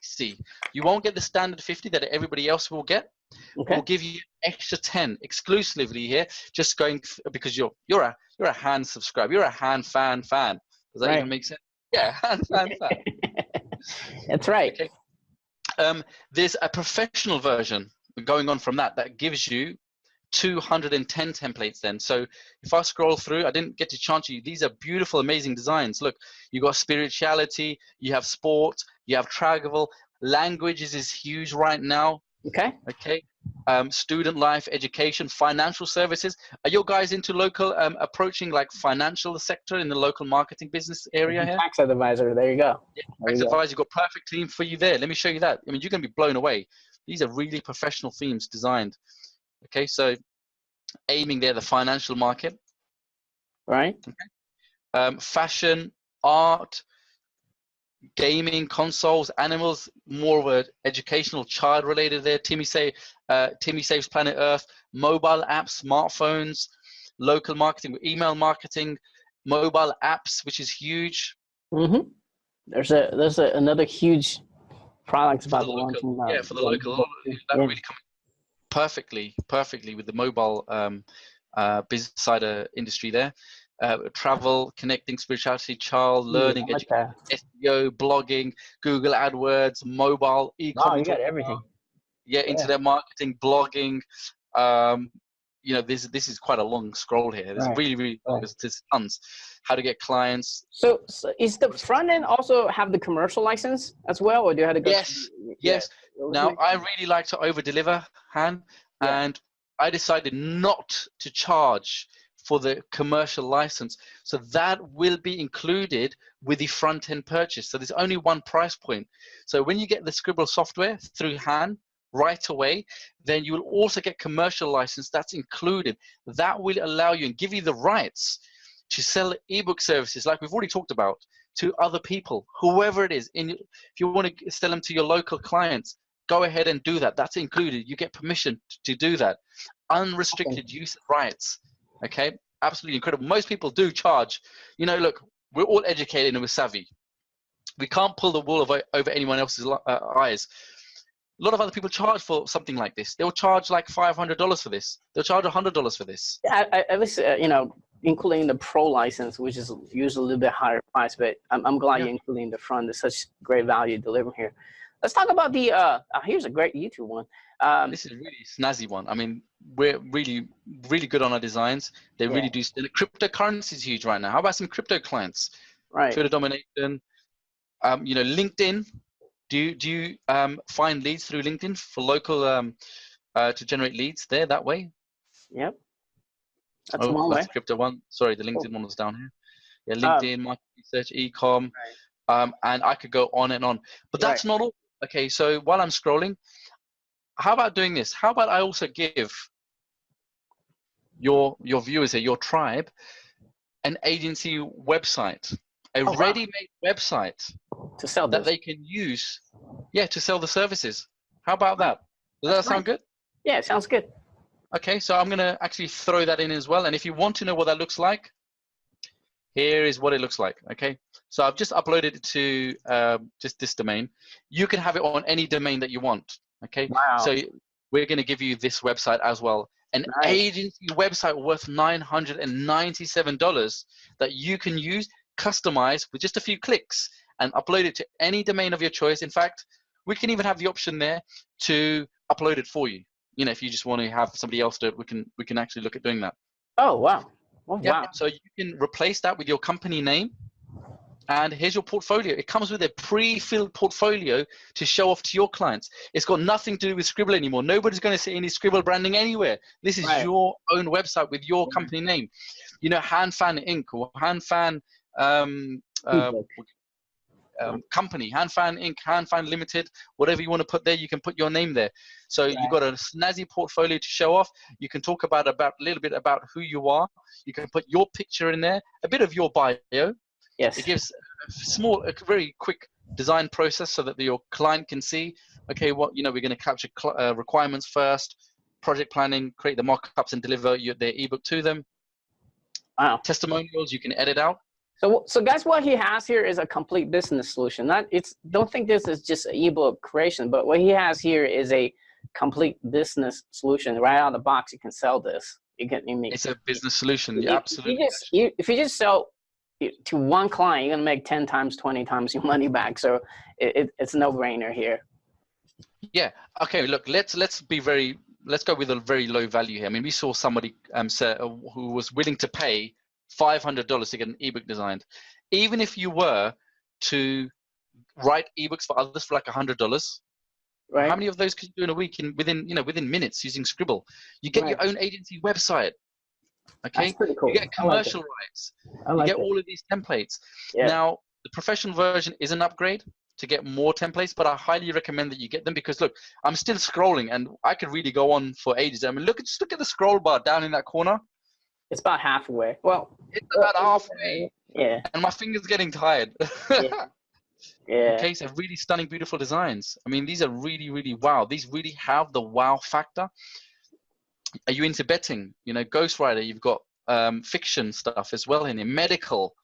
S2: So you won't get the standard 50 that everybody else will get. We'll give you extra 10 exclusively here, just going because you're a hand subscriber, you're a hand fan. Does that even make sense? Yeah, hand fan.
S1: That's right.
S2: Okay. There's a professional version going on from that gives you 210 templates then. So if I scroll through, I didn't get to chant you, these are beautiful, amazing designs. Look, you got spirituality, you have sport, you have travel, languages is huge right now. Okay. Student life, education, financial services. Are you guys into local, approaching like financial sector in the local marketing business area here?
S1: Tax advisor, there you go.
S2: Yeah, tax advisor, you've got perfect team for you there. Let me show you that. I mean, you're going to be blown away. These are really professional themes designed. Okay, so aiming there, the financial market. Right. Okay. Fashion, art, gaming, consoles, animals, more of an educational, child related there. Timmy Saves Planet Earth, mobile apps, smartphones, local marketing, email marketing, mobile apps, which is huge. There's another huge product about the launching. Yeah, for the local. That really comes perfectly with the mobile business side of industry there. Travel, connecting, spirituality, child, learning, education, SEO, blogging, Google AdWords, mobile, e-commerce. Oh, you got everything. Yeah, internet marketing, blogging. You know, this is quite a long scroll here. There's really there's tons. How to get clients. So is the front end also have the commercial license as well, or do you have to go? Yes. Now I really like to over deliver, Han, and I decided not to charge for the commercial license. So that will be included with the front end purchase. So there's only one price point. So when you get the Sqribble software through Han right away, then you will also get commercial license that's included. That will allow you and give you the rights to sell ebook services like we've already talked about to other people, whoever it is. If you want to sell them to your local clients, go ahead and do that. That's included. You get permission to do that. Unrestricted use of rights. Okay, absolutely incredible. Most people do charge. You know, look, we're all educated and we're savvy. We can't pull the wool over anyone else's eyes. A lot of other people charge for something like this. They'll charge like $500 for this. They'll charge $100 for this. Yeah, I was, you know, including the pro license, which is usually a little bit higher price, but I'm glad you're including the front. There's such great value delivering here. Let's talk about the, here's a great YouTube one. This is a really snazzy one. I mean, we're really good on our designs. They really do. The cryptocurrency is huge right now. How about some crypto clients? Right. Twitter domination. You know, LinkedIn. Do you find leads through LinkedIn for local to generate leads there that way? Yep. That's one way. That's the crypto one. Sorry, the LinkedIn one was down here. Yeah, LinkedIn, market research, e-com, and I could go on and on. But that's not all. Okay, so while I'm scrolling, how about doing this? How about I also give your viewers here, your tribe, an agency website, a ready-made website to sell that they can use, to sell the services. How about that? Does that sound good? Yeah, it sounds good. Okay, so I'm going to actually throw that in as well. And if you want to know what that looks like, here is what it looks like. Okay, so I've just uploaded it to just this domain. You can have it on any domain that you want. Okay, so we're going to give you this website as well. An agency website worth $997 that you can use, customize with just a few clicks and upload it to any domain of your choice. In fact, we can even have the option there to upload it for you. You know, if you just want to have somebody else do it, we can actually look at doing that. Oh, wow. Oh, wow. So you can replace that with your company name. And here's your portfolio. It comes with a pre-filled portfolio to show off to your clients. It's got nothing to do with Sqribble anymore. Nobody's going to see any Sqribble branding anywhere. This is your own website with your company name. You know, HanFan Inc. or HanFan company, Hanfan Inc., Hanfan Limited, whatever you want to put there, you can put your name there. So you've got a snazzy portfolio to show off. You can talk about a little bit about who you are. You can put your picture in there, a bit of your bio.
S1: Yes.
S2: It gives a very quick design process so that your client can see, okay, we're going to capture requirements first, project planning, create the mock-ups and deliver their ebook to them.
S1: Wow.
S2: Testimonials you can edit out.
S1: So guys, what he has here is a complete business solution. Don't think this is just an ebook creation, but what he has here is a complete business solution. Right out of the box, you can sell this.
S2: It's a business solution. Yeah, absolutely.
S1: If you just sell to one client, you're gonna make 10 times, 20 times your money back. So it's a no-brainer here.
S2: Yeah. Okay. Look, let's go with a very low value here. I mean, we saw somebody who was willing to pay $500 to get an ebook designed. Even if you were to write ebooks for others for like $100, right? How many of those could you do in a week within minutes using Sqribble? You get your own agency website. Okay,
S1: that's pretty cool.
S2: You get commercial rights. You get all of these templates. Yeah. Now, the professional version is an upgrade to get more templates, but I highly recommend that you get them because look, I'm still scrolling and I could really go on for ages. I mean, just look at the scroll bar down in that corner.
S1: It's about halfway. Well,
S2: it's about halfway.
S1: Yeah.
S2: And my finger's getting tired.
S1: Yeah. Yeah.
S2: Okay, so really stunning, beautiful designs. I mean, these are really, really wow. These really have the wow factor. Are you into betting? Ghostwriter, you've got fiction stuff as well in it, medical,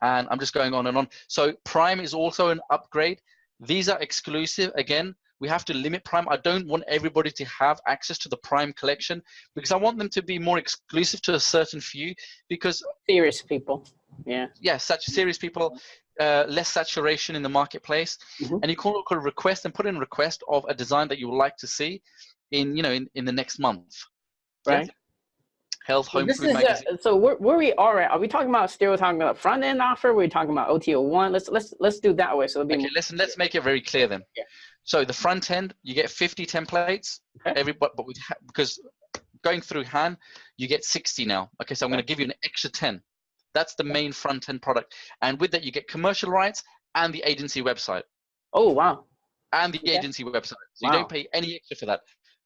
S2: and I'm just going on and on. So Prime is also an upgrade. These are exclusive. Again, we have to limit Prime. I don't want everybody to have access to the Prime collection because I want them to be more exclusive to a certain few because
S1: serious people. Yeah,
S2: such serious people, less saturation in the marketplace. And you can request and put in a request of a design that you would like to see in the next month. Right. Yeah. Health, home, food magazine.
S1: So where we are at? Are we talking about still talking about front end offer? We're talking about OTO1. Let's do that way. So
S2: let's make it very clear then. Yeah. So the front end, you get 50 templates. Okay. Because going through Han, you get 60 now. Okay, so I'm going to give you an extra 10. That's the main front end product, and with that you get commercial rights and the agency website.
S1: Oh wow!
S2: And the agency website, so you don't pay any extra for that.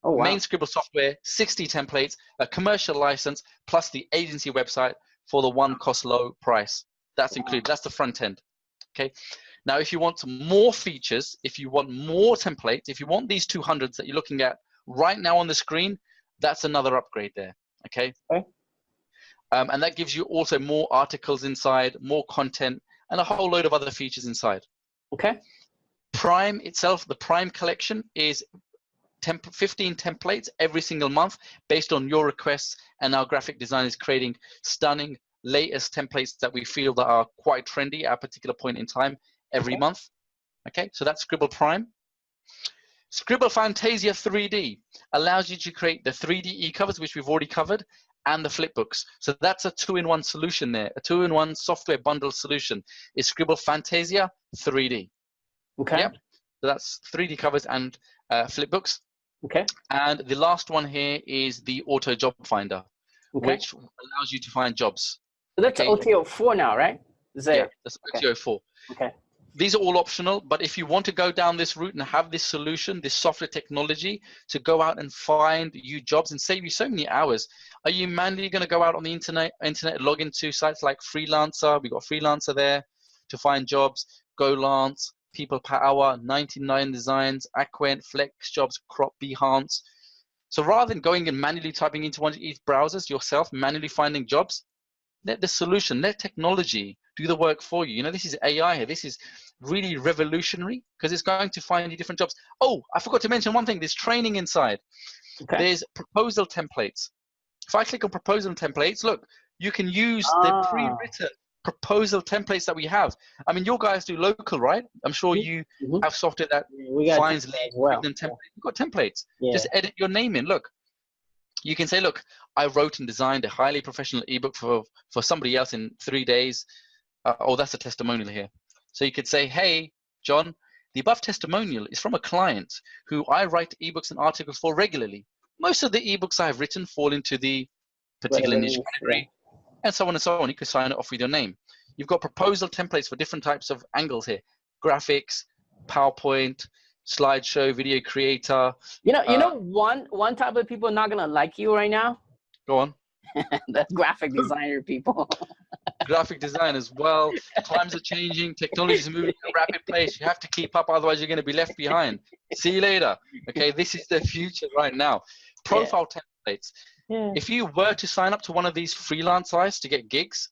S1: Oh, wow.
S2: Main Sqribble software, 60 templates, a commercial license, plus the agency website for the one cost low price. That's included. That's the front end. Okay. Now, if you want more features, if you want more templates, if you want these 200s that you're looking at right now on the screen, that's another upgrade there. Okay. And that gives you also more articles inside, more content, and a whole load of other features inside.
S1: Okay.
S2: Prime itself, the Prime collection is 15 templates every single month based on your requests, and our graphic design is creating stunning latest templates that we feel that are quite trendy at a particular point in time every month. Okay, so that's Sqribble Prime. Sqribble Fantasia 3D allows you to create the 3D e-covers, which we've already covered, and the flipbooks. So that's a two-in-one solution there, a two-in-one software bundle solution is Sqribble Fantasia 3D.
S1: Okay.
S2: Yep. So that's 3D covers and flipbooks.
S1: Okay.
S2: And the last one here is the Auto Job Finder, which allows you to find jobs.
S1: So that's OTO4 now, right?
S2: Yeah, that's OTO4.
S1: Okay.
S2: These are all optional, but if you want to go down this route and have this solution, this software technology to go out and find you jobs and save you so many hours, are you manually going to go out on the internet log into sites like Freelancer? We got Freelancer there to find jobs, GoLance, People Per Hour, 99 Designs, Aquent, Flex Jobs, Crop, Behance. So rather than going and manually typing into one of these browsers yourself, manually finding jobs, let the solution, let technology do the work for you. This is AI here. This is really revolutionary because it's going to find you different jobs. Oh, I forgot to mention one thing. There's training inside. Okay. There's proposal templates. If I click on proposal templates, look, you can use the pre-written proposal templates that we have. I mean, your guys do local, right? I'm sure you have software that finds leads within templates. You've got templates. Yeah. Just edit your name in. Look, you can say, look, I wrote and designed a highly professional ebook for somebody else in 3 days. Oh, that's a testimonial here. So you could say, hey, John, the above testimonial is from a client who I write ebooks and articles for regularly. Most of the ebooks I've written fall into the particular niche category, and so on and so on. You can sign it off with your name. You've got proposal templates for different types of angles here. graphics, PowerPoint, slideshow, video creator.
S1: You know, one type of people not gonna like you right now.
S2: Go on.
S1: The graphic designer people.
S2: Graphic design as well. Times are changing. Technology is moving at a rapid pace. You have to keep up, otherwise you're going to be left behind. See you later. Okay, this is the future right now. Profile templates.
S1: Yeah.
S2: If you were to sign up to one of these freelance sites to get gigs,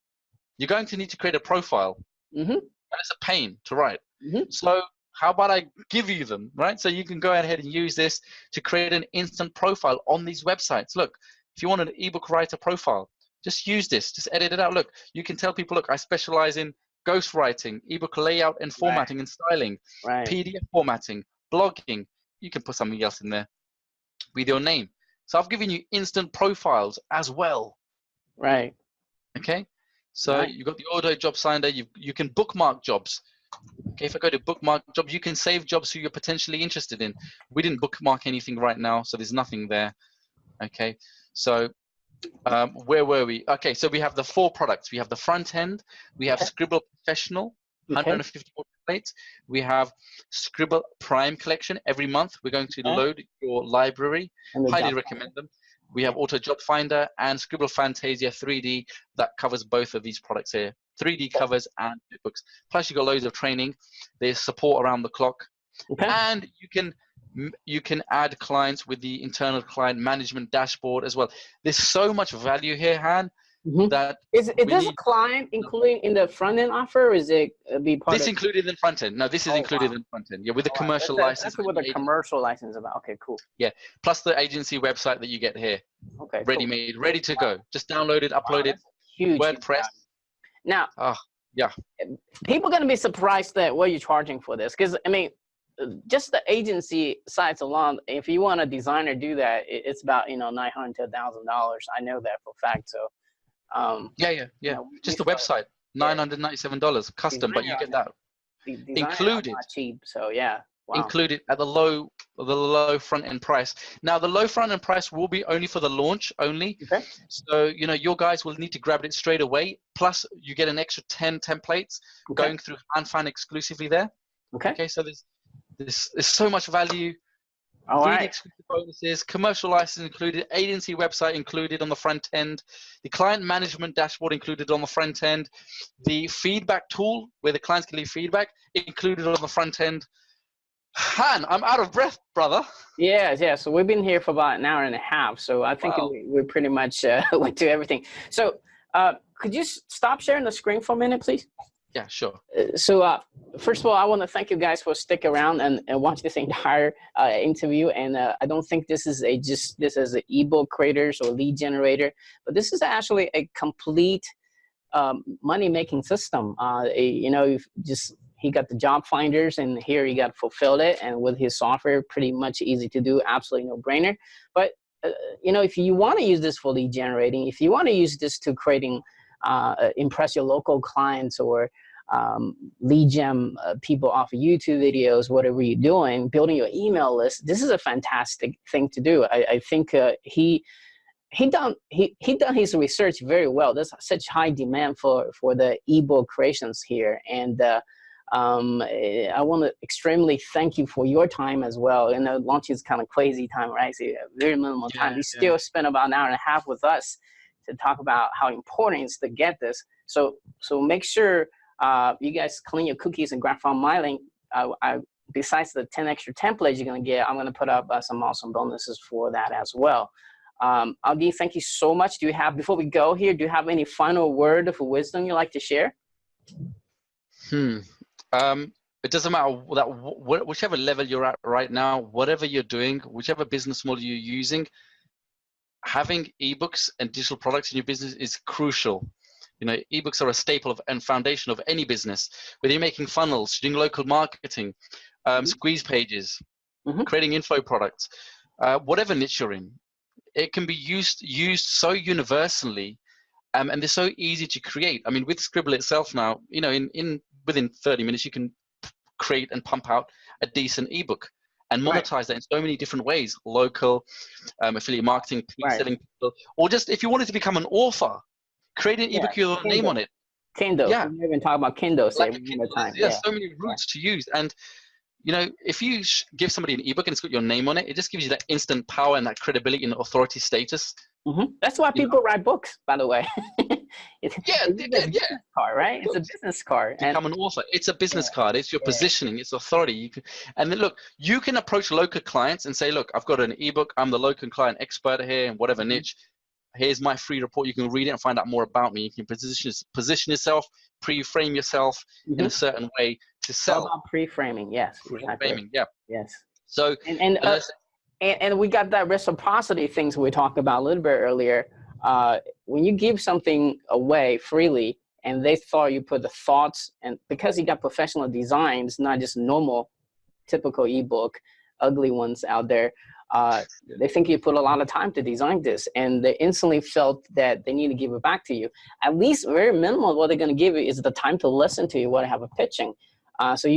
S2: you're going to need to create a profile.
S1: Mm-hmm.
S2: And it's a pain to write.
S1: Mm-hmm.
S2: So how about I give you them, right? So you can go ahead and use this to create an instant profile on these websites. Look, if you want an ebook writer profile, just use this, just edit it out. Look, you can tell people, look, I specialize in ghostwriting, ebook layout and formatting and styling, PDF formatting, blogging. You can put something else in there with your name. So I've given you instant profiles as well.
S1: Right.
S2: Okay. So you've got the auto job finder. You can bookmark jobs. Okay. If I go to bookmark jobs, you can save jobs who you're potentially interested in. We didn't bookmark anything right now, so there's nothing there. Okay. So where were we? Okay, so we have the 4 products. We have the front end. We have Sqribble Professional, 154 templates. We have Sqribble Prime Collection. Every month, we're going to load your library. Highly recommend them. We have Auto Job Finder and Sqribble Fantasia 3D that covers both of these products here. 3D covers and books. Plus, you got loads of training. There's support around the clock, and you can add clients with the internal client management dashboard as well. There's so much value here, Han. That
S1: is this a client including in the front end offer, or is it be part
S2: this
S1: of
S2: included in the front end? No, this is included in the front end. Yeah, with the commercial license.
S1: That's what the commercial license is about. Okay, cool.
S2: Yeah, plus the agency website that you get here.
S1: Okay,
S2: ready made, ready to go. Just download it, upload it.
S1: Huge.
S2: WordPress.
S1: Now,
S2: yeah,
S1: people are gonna be surprised that what you're charging for this, because I mean, just the agency sites alone, if you want a designer do that, it's about $900 to $1,000. I know that for a fact. So just the website,
S2: $997 custom, but you get that included.
S1: Not cheap. So yeah,
S2: included at the low front end price. Now the low front end price will be only for the launch only. Okay. So your guys will need to grab it straight away. Plus you get an extra 10 templates going through HanFan exclusively there. Okay. So there's so much value. All right. Exclusive bonuses, commercial license included, agency website included on the front end, the client management dashboard included on the front end, the feedback tool where the clients can leave feedback included on the front end. Han, I'm out of breath, brother.
S1: Yeah. So we've been here for about an hour and a half. So I think we pretty much went through everything. So could you stop sharing the screen for a minute, please?
S2: Yeah, sure.
S1: So first of all, I want to thank you guys for sticking around and watching this entire interview. And I don't think this is this is an ebook creators or lead generator, but this is actually a complete money-making system. He got the job finders, and here he got fulfilled it, and with his software, pretty much easy to do, absolutely no brainer. But if you want to use this for lead generating, if you want to use this to creating impress your local clients or lead gen people off of YouTube videos, whatever you're doing, building your email list, this is a fantastic thing to do. I think he done his research very well. There's such high demand for the ebook creations here, and I want to extremely thank you for your time as well. Launch is kind of crazy time, right? So very minimal time. You still spent about an hour and a half with us to talk about how important it is to get this. So make sure you guys clean your cookies and grab from my link. Besides the 10 extra templates you're going to get, I'm going to put up some awesome bonuses for that as well. Adeel, thank you so much. Before we go here, do you have any final word of wisdom you'd like to share?
S2: It doesn't matter whichever level you're at right now, whatever you're doing, whichever business model you're using, having ebooks and digital products in your business is crucial. Ebooks are a staple and foundation of any business. Whether you're making funnels, doing local marketing, squeeze pages, creating info products, whatever niche you're in, it can be used so universally, and they're so easy to create. I mean, with Sqribble itself now, within 30 minutes, you can create and pump out a decent ebook and monetize that in so many different ways: local, affiliate marketing, selling people, or just if you wanted to become an author, create an ebook with your name on it.
S1: Kindle.
S2: Yeah.
S1: We even talk about Kindle. Say
S2: Like a
S1: one
S2: Kindle
S1: more time.
S2: is, yeah, so many routes to use. And if you give somebody an ebook and it's got your name on it, it just gives you that instant power and that credibility and authority status.
S1: That's why people write books, by the way. It's a business
S2: Yeah.
S1: card, right? It's a business card.
S2: Become an author. It's a business card. It's your positioning. It's authority. And then look, you can approach local clients and say, look, I've got an ebook. I'm the local client expert here in whatever niche. Here's my free report. You can read it and find out more about me. You can position yourself, pre-frame yourself in a certain way to sell.
S1: How about pre-framing? Yes.
S2: Pre-framing, yeah.
S1: Yes.
S2: So
S1: and we got that reciprocity things we talked about a little bit earlier. When you give something away freely and they thought you put the thoughts, and because you got professional designs, not just normal, typical ebook, ugly ones out there, they think you put a lot of time to design this, and they instantly felt that they need to give it back to you. At least very minimal what they're going to give you is the time to listen to you when I have a pitching. So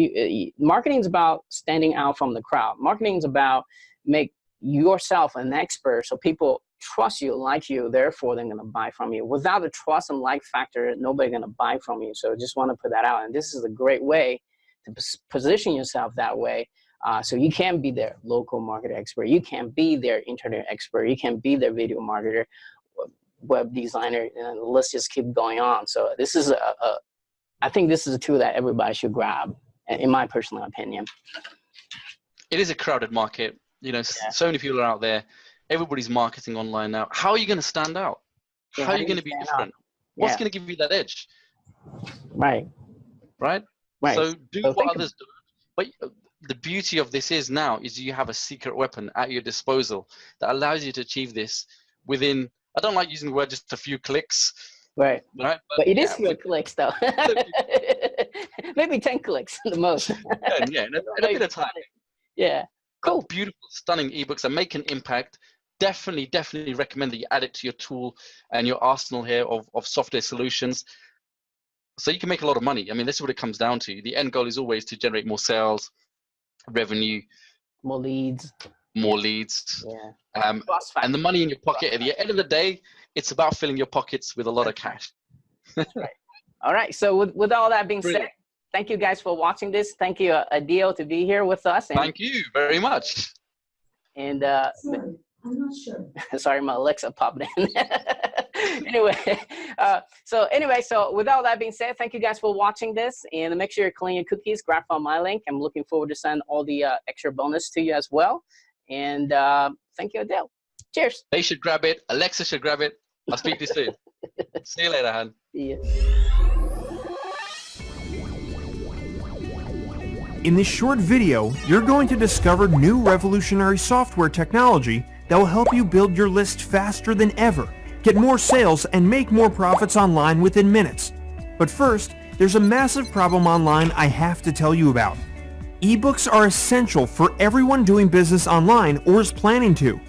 S1: marketing is about standing out from the crowd. Marketing is about make yourself an expert so people trust you, like you, therefore they're going to buy from you. Without the trust and like factor, nobody's going to buy from you. So just want to put that out. And this is a great way to position yourself that way. So you can be their local market expert. You can be their internet expert. You can be their video marketer, web designer, and let's just keep going on. So this is I think this is a tool that everybody should grab, in my personal opinion.
S2: It is a crowded market. So many people are out there. Everybody's marketing online now. How are you going to stand out? How are you going to be different? What's going to give you that edge?
S1: Right.
S2: So do what others do. But the beauty of this is you have a secret weapon at your disposal that allows you to achieve this within, I don't like using the word just a few clicks.
S1: Right. But it is few clicks though. Maybe 10 clicks the most.
S2: In a bit of time.
S1: Yeah. Cool.
S2: But beautiful, stunning ebooks that make an impact. Definitely recommend that you add it to your tool and your arsenal here of software solutions, so you can make a lot of money. I mean, this is what it comes down to. The end goal is always to generate more sales, revenue,
S1: more leads.
S2: Yeah. And the money in your pocket. At the end of the day, it's about filling your pockets with a lot of cash.
S1: That's right. All right. So with all that being said, thank you guys for watching this. Thank you, Adeel, to be here with us. And,
S2: thank you very much.
S1: And
S3: sorry, I'm not sure.
S1: Sorry, my Alexa popped in. So with all that being said, thank you guys for watching this, and make sure you're clean your cookies. Grab on my link. I'm looking forward to send all the extra bonus to you as well. And thank you, Adeel. Cheers.
S2: They should grab it. Alexa should grab it. I'll speak to you soon. See you later, Han.
S1: See ya.
S4: In this short video, you're going to discover new revolutionary software technology that will help you build your list faster than ever, get more sales, and make more profits online within minutes. But first, there's a massive problem online I have to tell you about. Ebooks are essential for everyone doing business online or is planning to.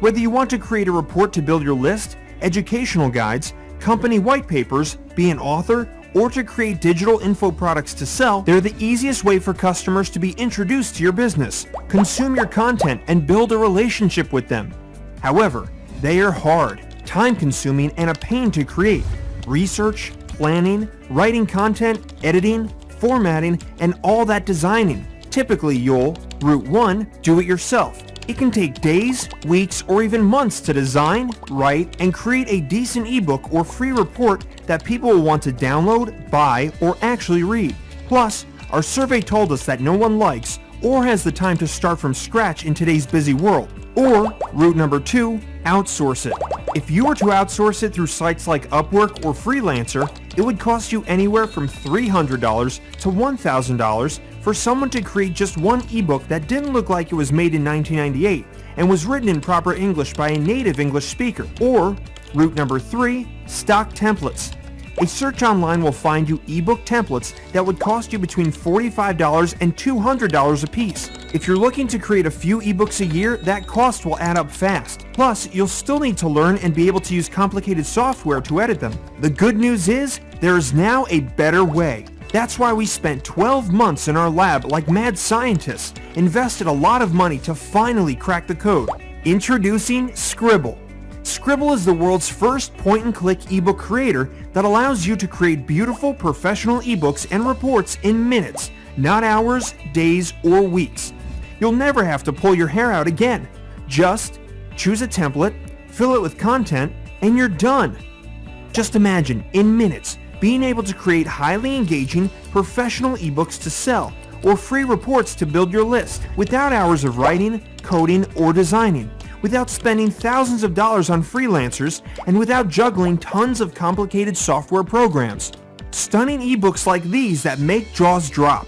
S4: Whether you want to create a report to build your list, educational guides, company white papers, be an author, or to create digital info products to sell, they're the easiest way for customers to be introduced to your business, consume your content, and build a relationship with them. However, they are hard, time-consuming, and a pain to create. Research, planning, writing content, editing, formatting, and all that designing. Typically, you'll, Route 1, do it yourself. It can take days, weeks, or even months to design, write, and create a decent ebook or free report that people will want to download, buy, or actually read. Plus, our survey told us that no one likes or has the time to start from scratch in today's busy world. Or, route number 2, outsource it. If you were to outsource it through sites like Upwork or Freelancer, it would cost you anywhere from $300 to $1,000 for someone to create just one ebook that didn't look like it was made in 1998 and was written in proper English by a native English speaker. Or, route number 3, stock templates. A search online will find you ebook templates that would cost you between $45 and $200 a piece. If you're looking to create a few ebooks a year, that cost will add up fast. Plus, you'll still need to learn and be able to use complicated software to edit them. The good news is, there is now a better way. That's why we spent 12 months in our lab like mad scientists, invested a lot of money to finally crack the code. Introducing Sqribble. Sqribble is the world's first point-and-click ebook creator that allows you to create beautiful professional ebooks and reports in minutes, not hours, days, or weeks. You'll never have to pull your hair out again. Just choose a template, fill it with content, and you're done. Just imagine, in minutes, being able to create highly engaging, professional ebooks to sell, or free reports to build your list, without hours of writing, coding, or designing, without spending thousands of dollars on freelancers, and without juggling tons of complicated software programs. Stunning ebooks like these that make jaws drop.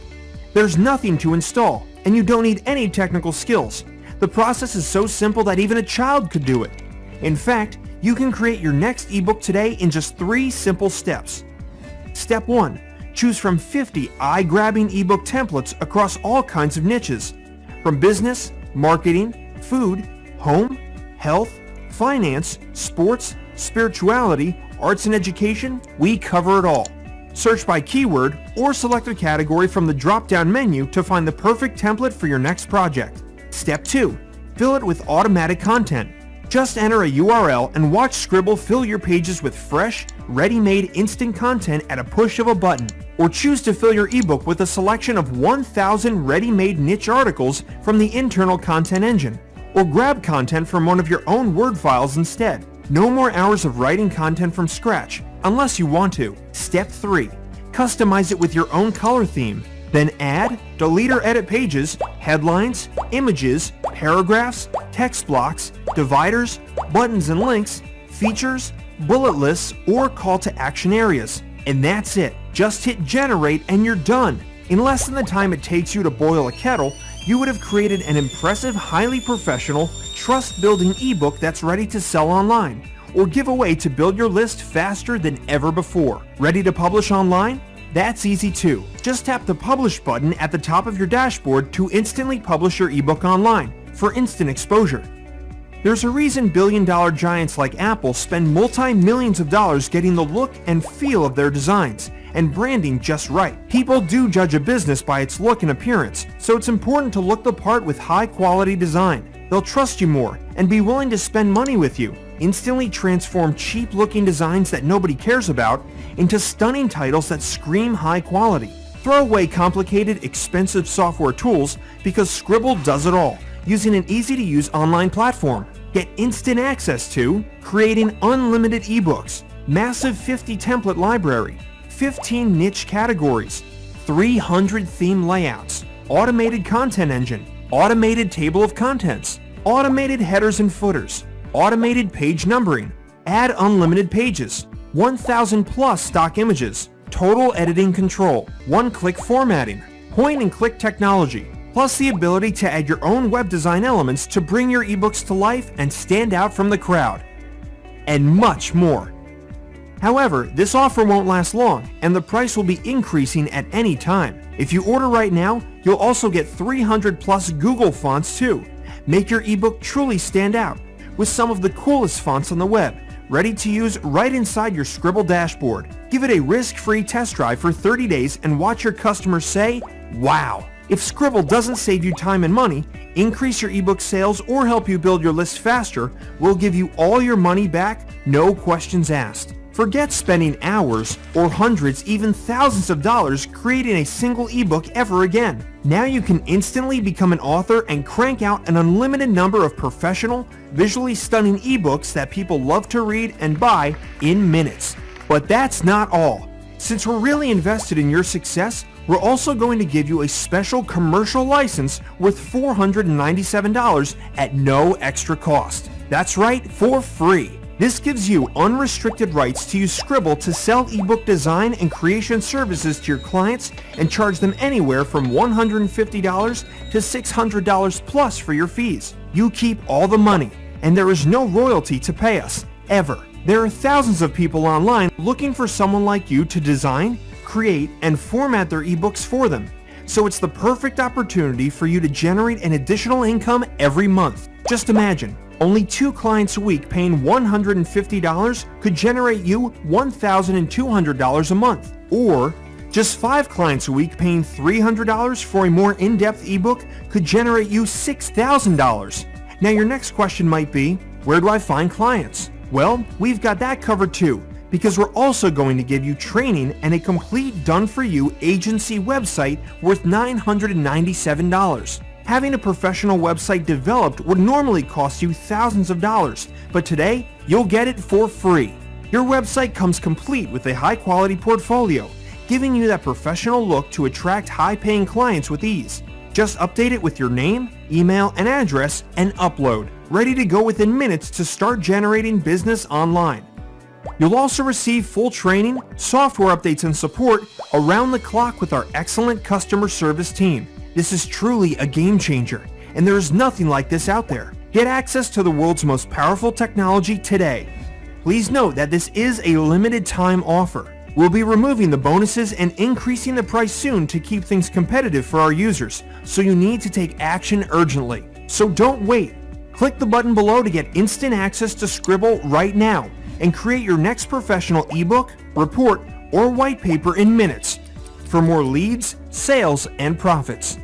S4: There's nothing to install, and you don't need any technical skills. The process is so simple that even a child could do it. In fact, you can create your next ebook today in just 3 simple steps. Step 1. Choose from 50 eye-grabbing ebook templates across all kinds of niches. From business, marketing, food, home, health, finance, sports, spirituality, arts and education, we cover it all. Search by keyword or select a category from the drop-down menu to find the perfect template for your next project. Step 2. Fill it with automatic content. Just enter a URL and watch Sqribble fill your pages with fresh, ready-made instant content at a push of a button. Or choose to fill your ebook with a selection of 1,000 ready-made niche articles from the internal content engine. Or grab content from one of your own Word files instead. No more hours of writing content from scratch, unless you want to. Step 3. Customize it with your own color theme. Then add, delete or edit pages, headlines, images, paragraphs, text blocks, dividers, buttons and links, features, bullet lists, or call to action areas. And that's it. Just hit generate and you're done. In less than the time it takes you to boil a kettle, you would have created an impressive, highly professional, trust-building ebook that's ready to sell online or give away to build your list faster than ever before. Ready to publish online? That's easy too. Just tap the Publish button at the top of your dashboard to instantly publish your ebook online for instant exposure. There's a reason billion-dollar giants like Apple spend multi-millions of dollars getting the look and feel of their designs and branding just right. People do judge a business by its look and appearance, so it's important to look the part with high-quality design. They'll trust you more and be willing to spend money with you. Instantly transform cheap-looking designs that nobody cares about into stunning titles that scream high quality. Throw away complicated, expensive software tools because Sqribble does it all, using an easy-to-use online platform. Get instant access to creating unlimited ebooks, massive 50 template library, 15 niche categories, 300 theme layouts, automated content engine, automated table of contents, automated headers and footers, automated page numbering, add unlimited pages, 1,000 plus stock images, total editing control, one-click formatting, point-and-click technology, plus the ability to add your own web design elements to bring your ebooks to life and stand out from the crowd, and much more. However, this offer won't last long, and the price will be increasing at any time. If you order right now, you'll also get 300 plus Google fonts too. Make your ebook truly stand out with some of the coolest fonts on the web, ready to use right inside your Sqribble dashboard. Give it a risk-free test drive for 30 days and watch your customers say, wow. If Sqribble doesn't save you time and money, increase your ebook sales, or help you build your list faster, we'll give you all your money back, no questions asked. Forget spending hours or hundreds, even thousands of dollars creating a single ebook ever again. Now you can instantly become an author and crank out an unlimited number of professional, visually stunning ebooks that people love to read and buy in minutes. But that's not all. Since we're really invested in your success, we're also going to give you a special commercial license worth $497 at no extra cost. That's right, for free. This gives you unrestricted rights to use Sqribble to sell ebook design and creation services to your clients and charge them anywhere from $150 to $600 plus for your fees. You keep all the money, and there is no royalty to pay us, ever. There are thousands of people online looking for someone like you to design, create, and format their ebooks for them. So it's the perfect opportunity for you to generate an additional income every month. Just imagine, only 2 clients a week paying $150 could generate you $1,200 a month. Or just 5 clients a week paying $300 for a more in-depth ebook could generate you $6,000. Now your next question might be, Where do I find clients? Well, we've got that covered too, because we're also going to give you training and a complete done-for-you agency website worth $997. Having a professional website developed would normally cost you thousands of dollars, but today, you'll get it for free. Your website comes complete with a high-quality portfolio, giving you that professional look to attract high-paying clients with ease. Just update it with your name, email, and address, and upload, ready to go within minutes to start generating business online. You'll also receive full training, software updates, and support around the clock with our excellent customer service team. This is truly a game changer, and there is nothing like this out there. Get access to the world's most powerful technology today. Please note that this is a limited time offer. We'll be removing the bonuses and increasing the price soon to keep things competitive for our users, so you need to take action urgently. So don't wait. Click the button below to get instant access to Sqribble right now and create your next professional ebook, report, or white paper in minutes for more leads, sales, and profits.